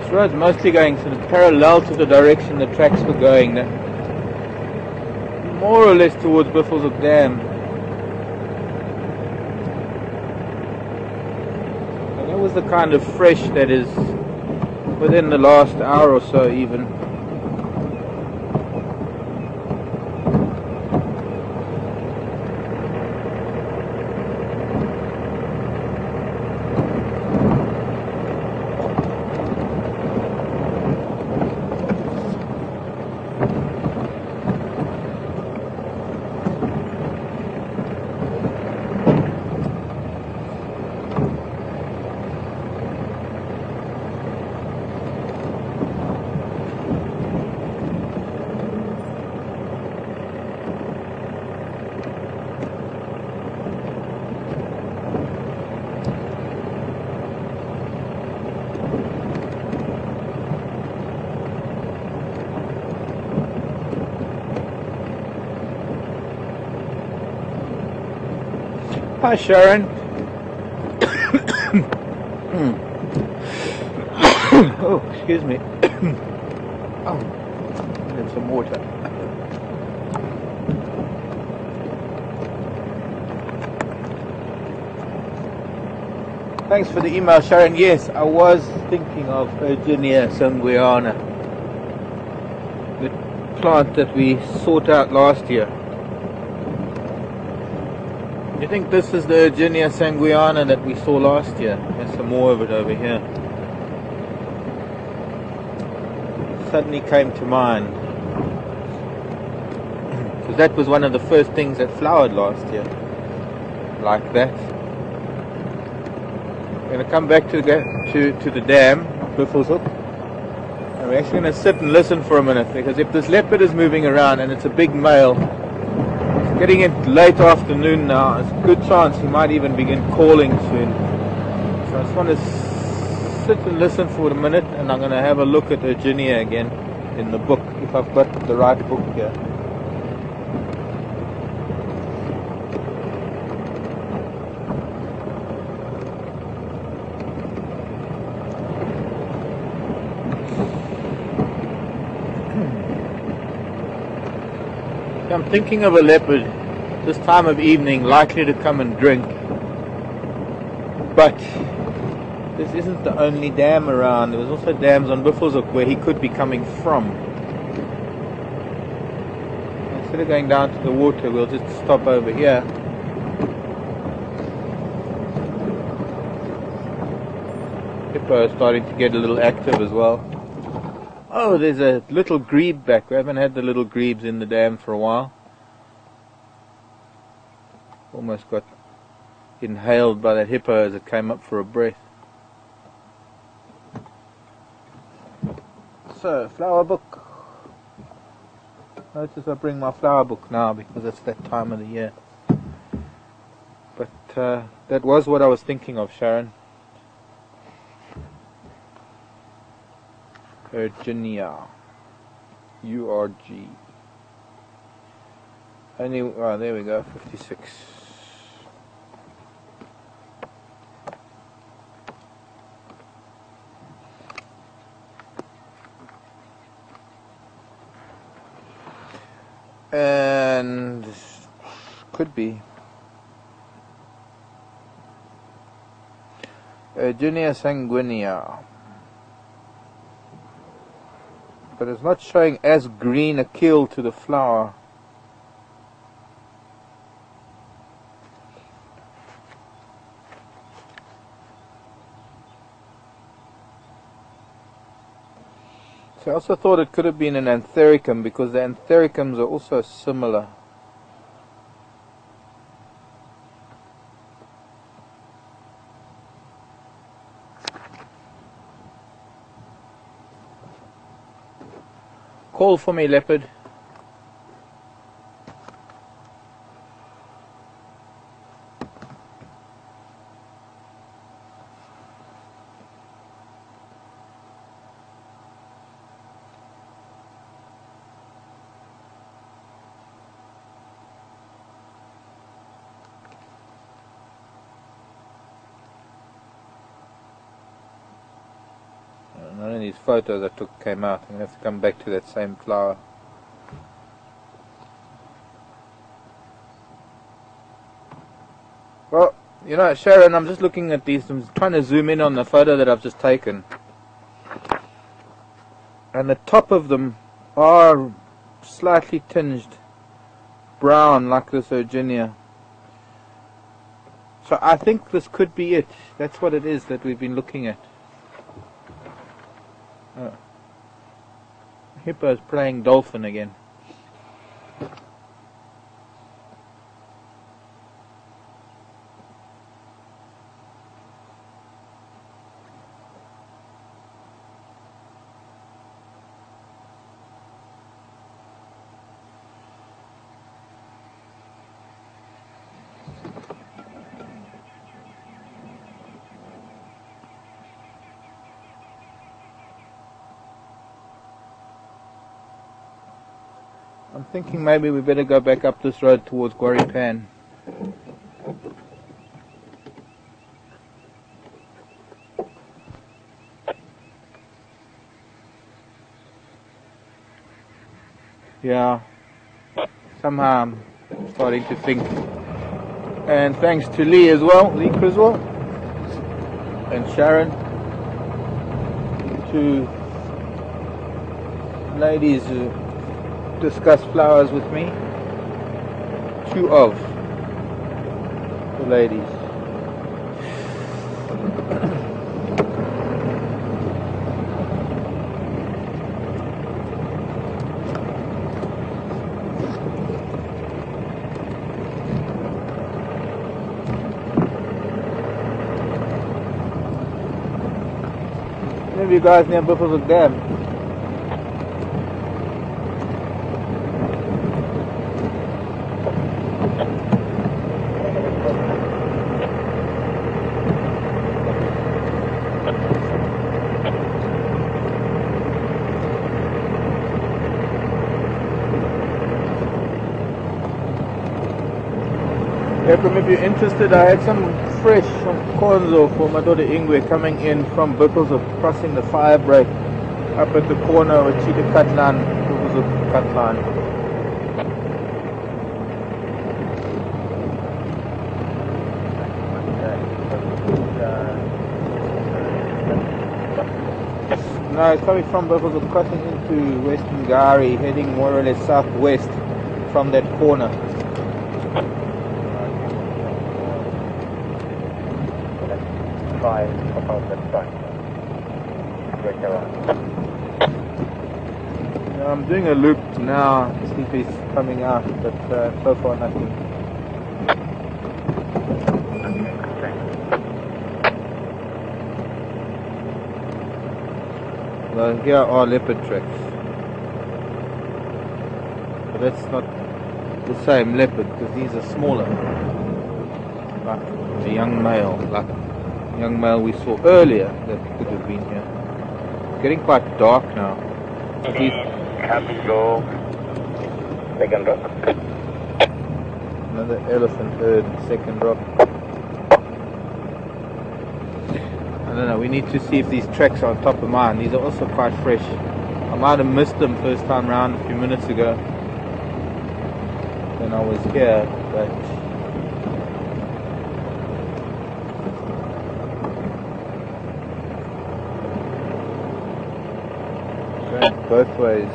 This road's mostly going sort of parallel to the direction the tracks were going, more or less towards Buffelshoek Dam. And that was the kind of fresh that is within the last hour or so even. Hi Sharon. Oh, excuse me. Oh, need some water. Thanks for the email, Sharon. Yes, I was thinking of Virginia sanguiana, the plant that we sought out last year. Do you think this is the Virginia sanguiana that we saw last year? There's some more of it over here. Suddenly came to mind, because that was one of the first things that flowered last year, like that. We're going to come back to the dam, Buffalo's Hook, and we're actually going to sit and listen for a minute, because if this leopard is moving around and it's a big male, it's getting it late afternoon now, there's a good chance he might even begin calling soon. So I just want to sit and listen for a minute, and I'm going to have a look at Virginia again in the book, if I've got the right book here. I'm thinking of a leopard this time of evening likely to come and drink, but this isn't the only dam around. There was also dams on Buffalo's Hook where he could be coming from. Instead of going down to the water, we'll just stop over here. Hippo is starting to get a little active as well. Oh, there's a little grebe back. We haven't had the little grebes in the dam for a while. Almost got inhaled by that hippo as it came up for a breath. So, flower book. Notice I bring my flower book now because it's that time of the year. But that was what I was thinking of, Sharon. Virginia, URG. Oh, there we go, 56. And could be Virginia sanguinea. But it's not showing as green a keel to the flower. So I also thought it could have been an anthericum, because the anthericums are also similar. Call for me, leopard. None of these photos I took came out. I'm going to have to come back to that same flower. Well, you know, Sharon, I'm just looking at these. I'm trying to zoom in on the photo that I've just taken. And the top of them are slightly tinged brown, like this Virginia. So I think this could be it. That's what it is that we've been looking at. Oh. Hippo's playing dolphin again. I'm thinking maybe we better go back up this road towards Guaripan. Yeah, somehow I'm starting to think. And thanks to Lee as well, Lee Criswell and Sharon, two ladies who discuss flowers with me. Two of the ladies. Maybe you guys near Buffalo Dam. If you're interested, I had some fresh cornzo for my daughter Ingwe coming in from Bipples of crossing the fire break up at the corner of Cheetah Katlan, Bipples of Katlan. No, it's coming from Bipples of crossing into Western Gari, heading more or less southwest from that corner. I'm doing a loop now to see if he's coming out, but so far nothing. Well, here are leopard tracks, but that's not the same leopard because these are smaller, like the young male, we saw earlier that could have been here. It's getting quite dark now. Happy go. Second drop. Another elephant herd, second drop. I don't know, we need to see if these tracks are on top of mine. These are also quite fresh. I might have missed them first time round a few minutes ago when I was here, but going both ways.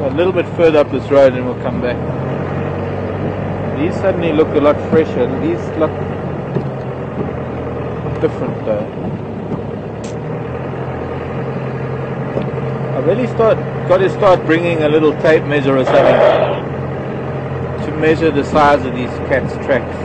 A little bit further up this road and we'll come back. These suddenly look a lot fresher. These look different though. I really got to start bringing a little tape measure or something to measure the size of these cats' tracks.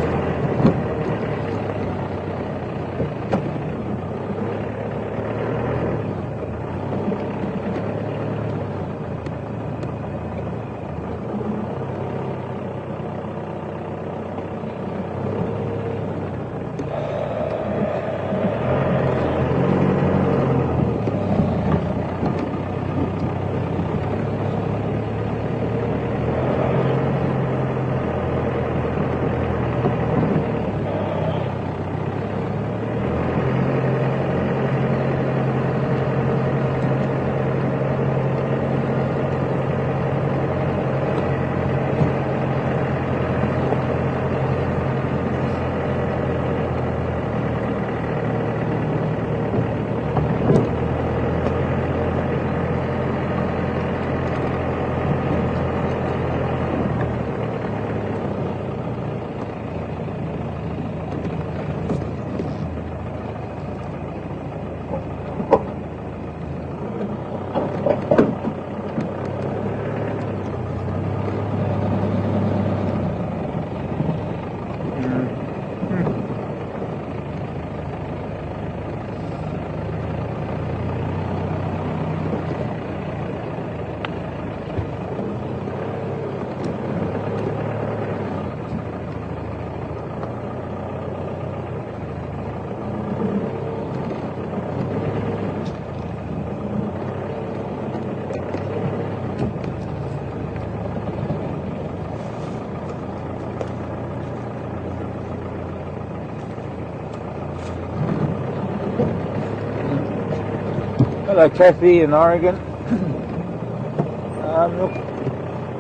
Hello, Kathy in Oregon.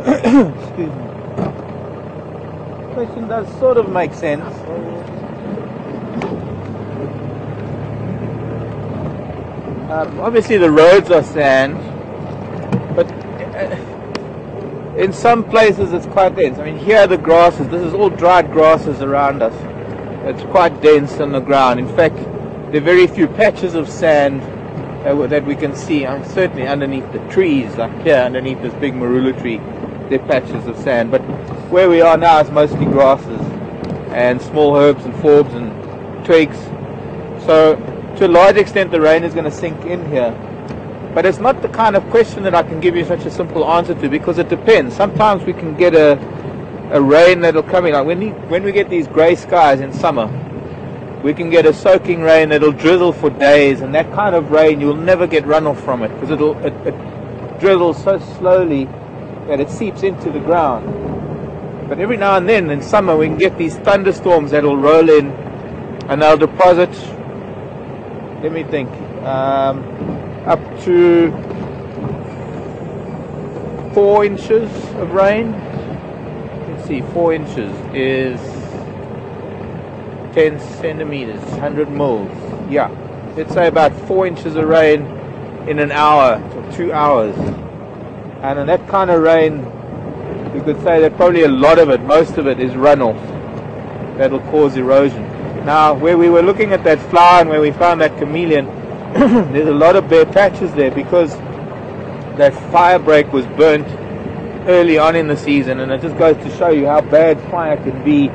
Excuse me. Question does sort of make sense. Obviously, the roads are sand, but in some places it's quite dense. I mean, here the grasses. This is all dried grasses around us. It's quite dense on the ground. In fact, there are very few patches of sand that we can see. Certainly underneath the trees, like here underneath this big marula tree, there are patches of sand. But where we are now is mostly grasses and small herbs and forbs and twigs. So to a large extent the rain is going to sink in here. But it's not the kind of question that I can give you such a simple answer to, because it depends. Sometimes we can get a rain that'll come in. Like when we get these grey skies in summer, we can get a soaking rain that'll drizzle for days, and that kind of rain you'll never get runoff from it, because it drizzles so slowly that it seeps into the ground. But every now and then in summer we can get these thunderstorms that'll roll in and they'll deposit, let me think, up to 4 inches of rain. Let's see, 4 inches is 10 centimeters, 100 mils. Yeah, let's say about 4 inches of rain in an hour or 2 hours. And in that kind of rain, you could say that probably a lot of it, most of it, is runoff that'll cause erosion. Now, where we were looking at that flower and where we found that chameleon, there's a lot of bare patches there because that fire break was burnt early on in the season, and it just goes to show you how bad fire can be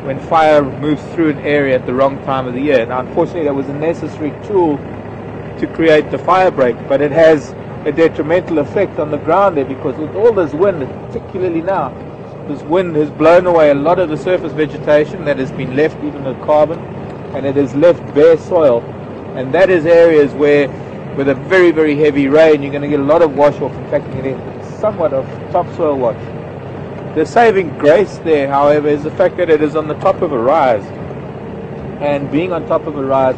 when fire moves through an area at the wrong time of the year. Now, unfortunately, that was a necessary tool to create the fire break, but it has a detrimental effect on the ground there, because with all this wind, particularly now, this wind has blown away a lot of the surface vegetation that has been left, even the carbon, and it has left bare soil. And that is areas where, with a very, very heavy rain, you're going to get a lot of wash off. In fact, you're going to get somewhat of topsoil wash. The saving grace there, however, is the fact that it is on the top of a rise. And being on top of a rise,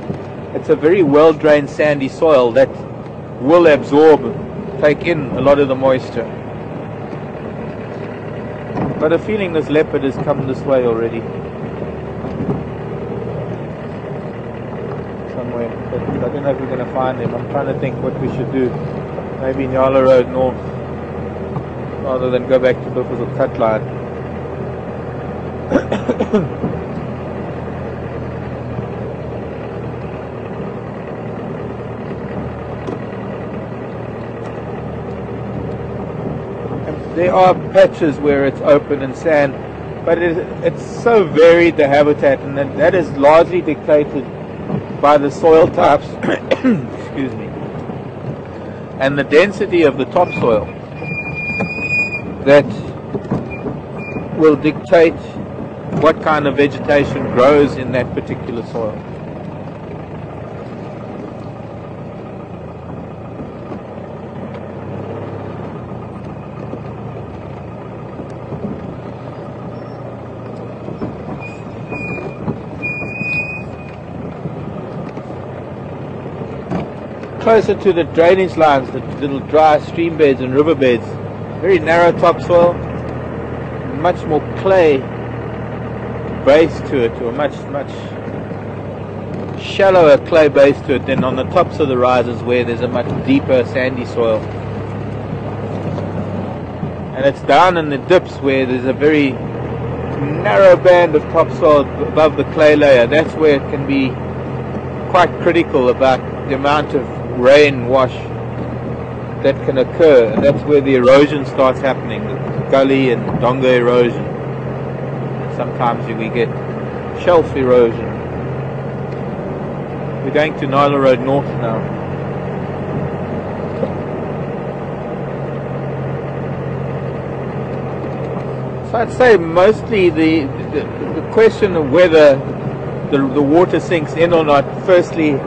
it's a very well-drained sandy soil that will absorb, take in a lot of the moisture. But a feeling this leopard has come this way already. Somewhere. But I don't know if we're going to find him. I'm trying to think what we should do. Maybe Nyala Road North, rather than go back to Buffalo Cut Line. There are patches where it's open and sand, but it's so varied, the habitat, and that is largely dictated by the soil types excuse me, and the density of the topsoil that will dictate what kind of vegetation grows in that particular soil. Closer to the drainage lines, the little dry stream beds and river beds, very narrow topsoil, much more clay base to it, or much shallower clay base to it than on the tops of the rises where there's a much deeper sandy soil. And it's down in the dips where there's a very narrow band of topsoil above the clay layer. That's where it can be quite critical about the amount of rain wash that can occur, and that's where the erosion starts happening, the gully and donga erosion. Sometimes we get shelf erosion. We're going to Nyala Road North now. So I'd say mostly the question of whether the water sinks in or not, firstly,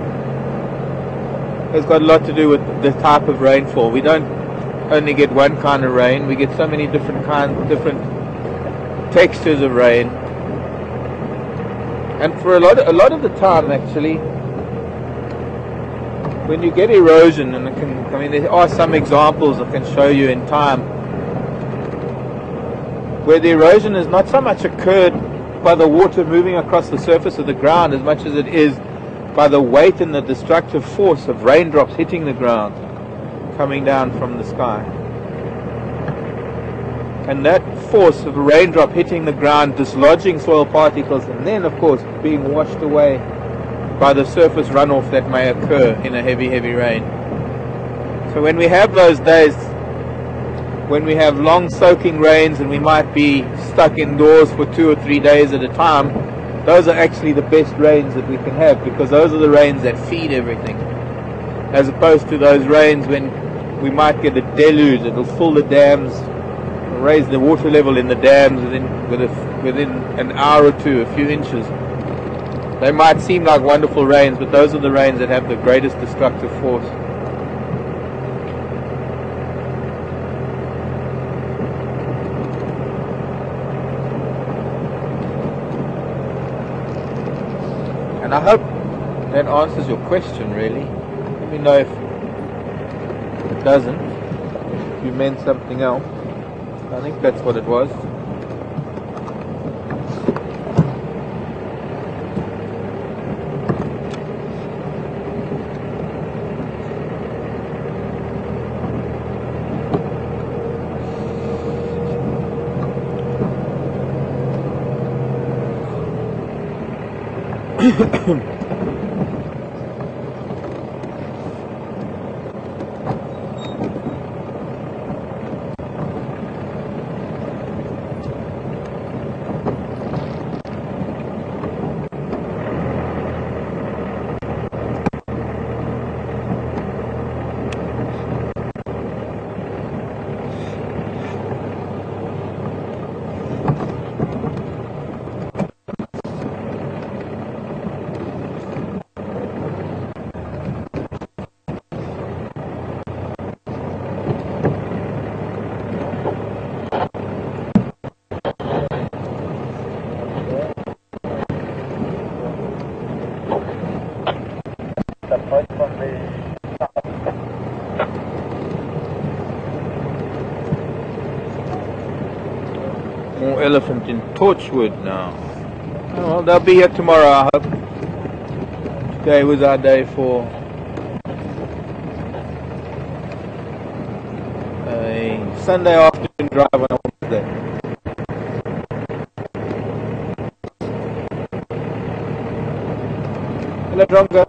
has got a lot to do with the type of rainfall. We don't only get one kind of rain, we get so many different textures of rain. And for a lot of the time, actually, when you get erosion, and I mean there are some examples I can show you in time, where the erosion is not so much occurred by the water moving across the surface of the ground as much as it is by the weight and the destructive force of raindrops hitting the ground, coming down from the sky. And that force of a raindrop hitting the ground, dislodging soil particles, and then of course being washed away by the surface runoff that may occur in a heavy rain. So when we have those days, when we have long soaking rains and we might be stuck indoors for 2 or 3 days at a time, those are actually the best rains that we can have, because those are the rains that feed everything, as opposed to those rains when we might get a deluge. It'll fill the dams, raise the water level in the dams within an hour or two, a few inches. They might seem like wonderful rains, but those are the rains that have the greatest destructive force. And I hope that answers your question, really. Let me know if it doesn't, if you meant something else. I think that's what it was. More elephant in Torchwood now. Oh, well, they'll be here tomorrow, I hope. Today was our day for a Sunday afternoon drive on a Wednesday. Hello, Dronka.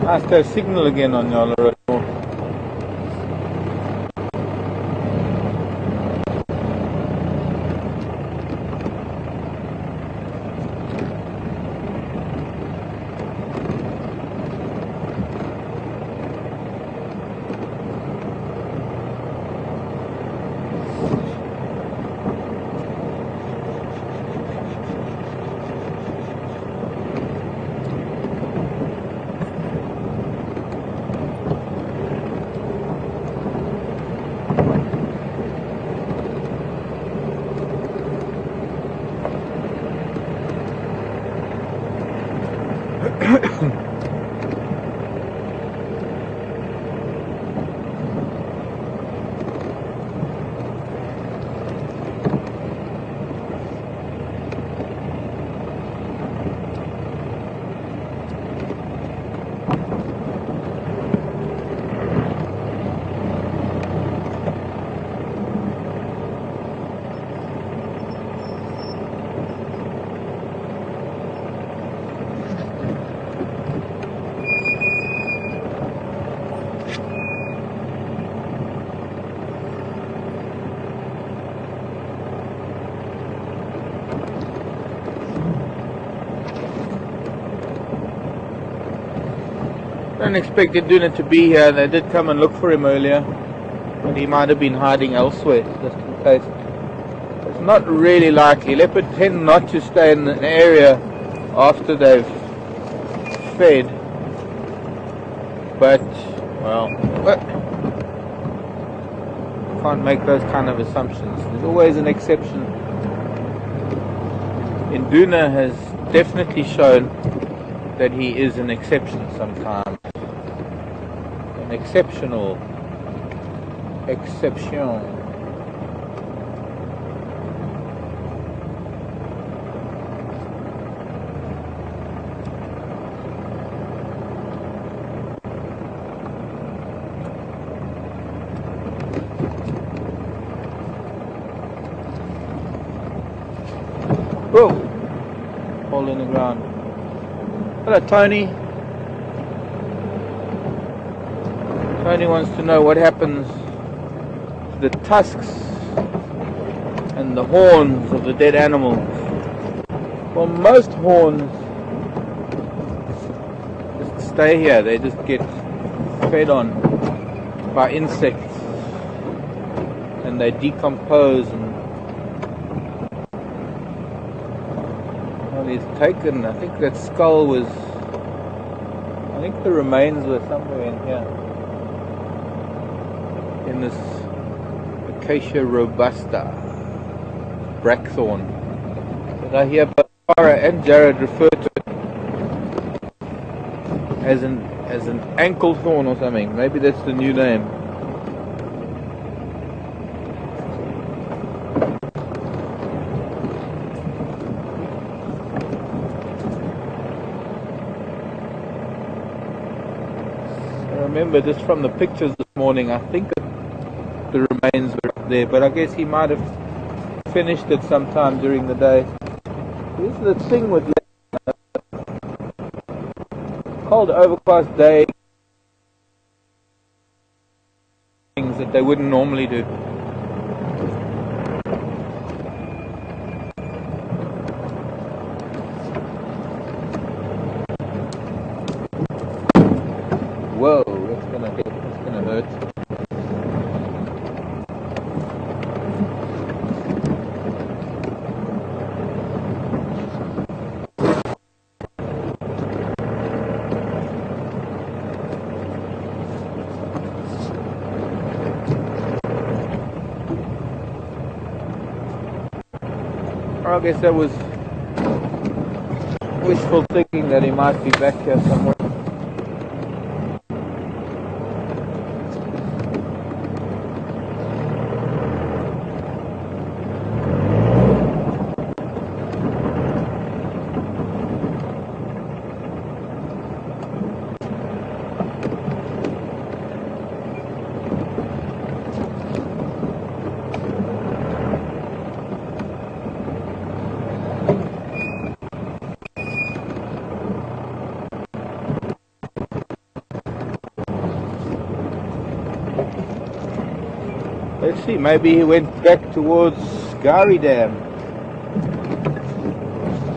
Nice to have signal again on Yala Road. Don't expect Duna to be here. They did come and look for him earlier, but he might have been hiding elsewhere, just in case. It's not really likely. Leopards tend not to stay in an area after they've fed, but, well, can't make those kind of assumptions. There's always an exception. Duna has definitely shown that he is an exception sometimes. An exceptional exception. Whoa! Hole in the ground. Hello, Tony. Tony wants to know what happens to the tusks and the horns of the dead animals. Well, most horns just stay here. They just get fed on by insects and they decompose. And he's taken, I think that skull was, I think the remains were somewhere in here, in this Acacia robusta, brackthorn. But I hear both Farah and Jared refer to it as an ankle thorn or something. Maybe that's the new name. Remember, just from the pictures this morning, I think the remains were up there, but I guess he might have finished it sometime during the day. This is the thing with cold, overcast day, things that they wouldn't normally do. Whoa, that's gonna hit, that's gonna hurt. I guess that was wishful thinking that he might be back here somewhere. Let's see, maybe he went back towards Gari Dam.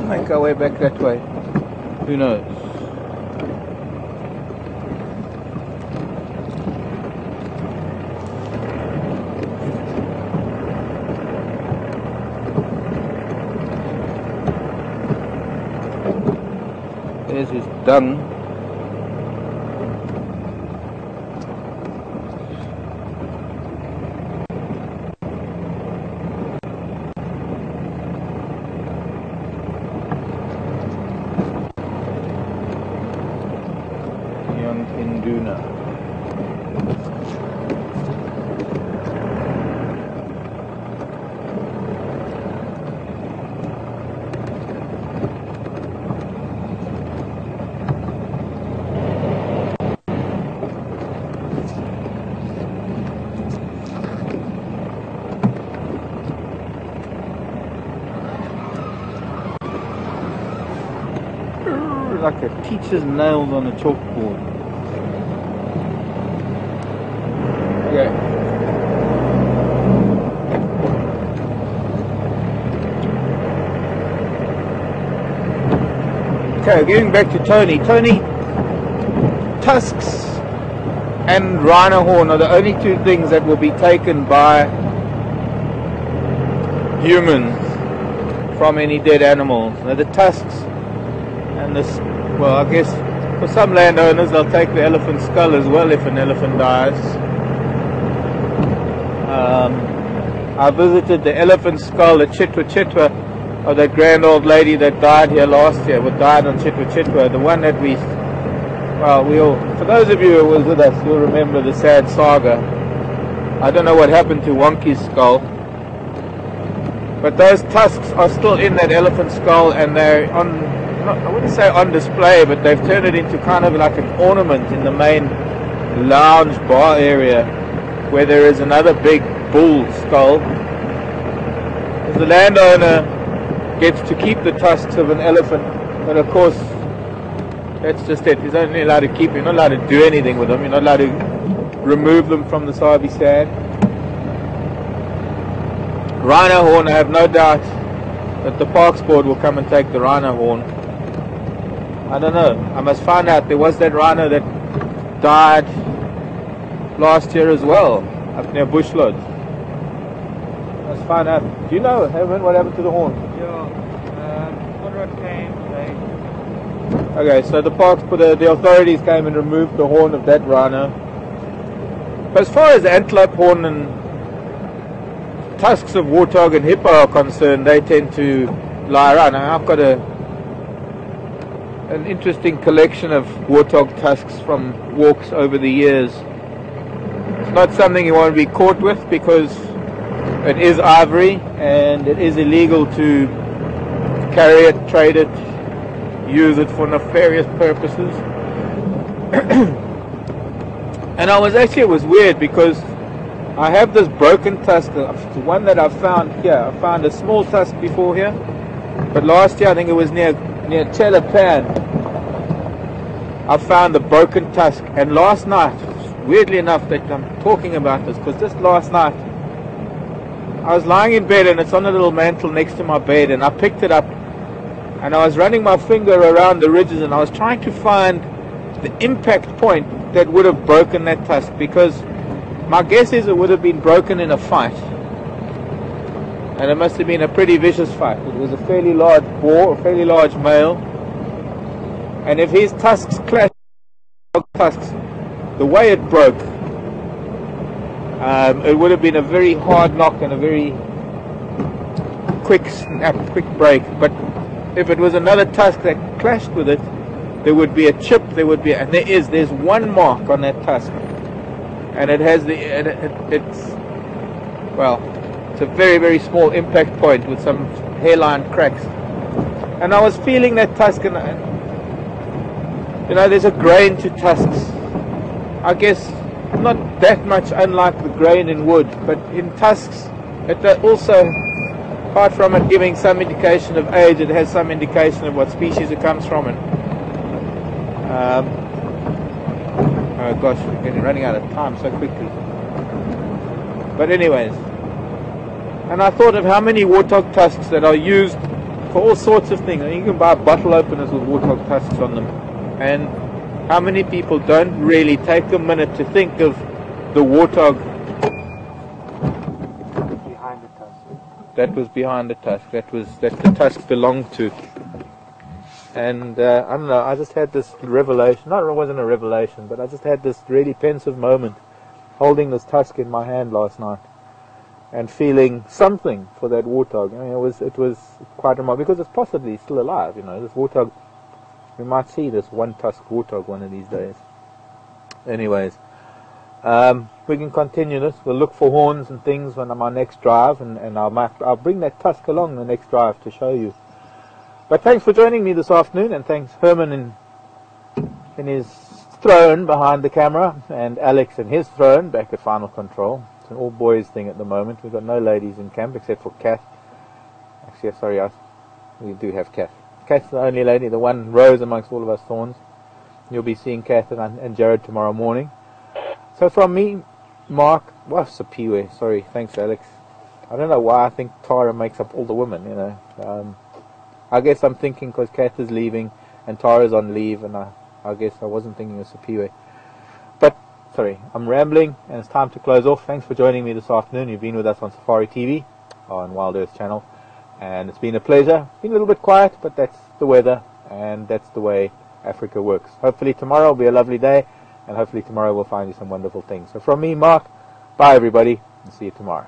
Make our way back that way. Who knows? There's his dung. Young Induna. Like a teacher's nails on a chalkboard. Okay. Okay, getting back to Tony. Tony, tusks and rhino horn are the only two things that will be taken by humans from any dead animals. Now the tusks and this, well, I guess for some landowners they'll take the elephant skull as well if an elephant dies. I visited the elephant skull at Chitwa of that grand old lady that died here last year, who died on Chitwa. The one that we, well, we all, for those of you who was with us, you'll remember the sad saga. I don't know what happened to Wonky's skull, but those tusks are still in that elephant skull, and they're on, I wouldn't say on display, but they've turned it into kind of like an ornament in the main lounge bar area, where there is another big bull skull. The landowner gets to keep the tusks of an elephant, but of course that's just it. He's only allowed to keep them. You're not allowed to do anything with them. You're not allowed to remove them from the Sabi sand. Rhino horn, I have no doubt that the Parks Board will come and take the rhino horn. I don't know. I must find out. There was that rhino that died last year as well, up near Bushlod. Let's find out. Do you know, Heaven, what happened to the horn? Yeah, Conrad came, Okay, so the parks, the authorities came and removed the horn of that rhino. But as far as antelope horn and tusks of warthog and hippo are concerned, they tend to lie around. Now, I've got an interesting collection of warthog tusks from walks over the years. It's not something you want to be caught with because it is ivory and it is illegal to carry it, trade it, use it for nefarious purposes. And it was weird because I have this broken tusk, the one that I found here. I found a small tusk before here, but last year I think it was near Chelapan. I found the broken tusk, and last night, weirdly enough that I'm talking about this, because just last night I was lying in bed and it's on a little mantle next to my bed, and I picked it up and I was running my finger around the ridges and I was trying to find the impact point that would have broken that tusk, because my guess is it would have been broken in a fight, and it must have been a pretty vicious fight. It was a fairly large boar, a fairly large male, and if his tusks clashed with tusks, the way it broke, it would have been a very hard knock and a very quick snap, quick break. But if it was another tusk that clashed with it, there would be a chip, and there's one mark on that tusk, and it has it's a very, very small impact point with some hairline cracks. And I was feeling that tusk, and there's a grain to tusks. I guess not that much unlike the grain in wood, but in tusks, it also, apart from it giving some indication of age, it has some indication of what species it comes from. And oh gosh, we're running out of time so quickly. But anyways, and I thought of how many warthog tusks that are used for all sorts of things. You can buy bottle openers with warthog tusks on them, and how many people don't really take a minute to think of the warthog Behind the tusk. that was behind the tusk, that the tusk belonged to. And I don't know, I just had this revelation. It wasn't a revelation, but I just had this really pensive moment holding this tusk in my hand last night and feeling something for that warthog. I mean, it was quite remarkable, because it's possibly still alive. This warthog, we might see this one-tusked warthog one of these days. Anyways, we can continue this. We'll look for horns and things on our next drive, and I'll bring that tusk along the next drive to show you. But thanks for joining me this afternoon, and thanks Herman in his throne behind the camera, and Alex in his throne back at Final Control. It's an all-boys thing at the moment. We've got no ladies in camp except for Kath. Actually, sorry, we do have Kath. Kath's the only lady, the one rose amongst all of us thorns. You'll be seeing Kath and Jared tomorrow morning. So from me, Mark, Sapiwe, sorry, thanks Alex. I don't know why I think Tara makes up all the women, I guess I'm thinking because Kath is leaving and Tara's on leave, and I guess I wasn't thinking of Sapiwe. But, sorry, I'm rambling, and it's time to close off. Thanks for joining me this afternoon. You've been with us on Safari TV, on Wild Earth Channel, and it's been a pleasure. Been a little bit quiet, but that's the weather, and that's the way Africa works. Hopefully tomorrow will be a lovely day, and hopefully tomorrow we'll find you some wonderful things. So from me, Mark, bye everybody, and see you tomorrow.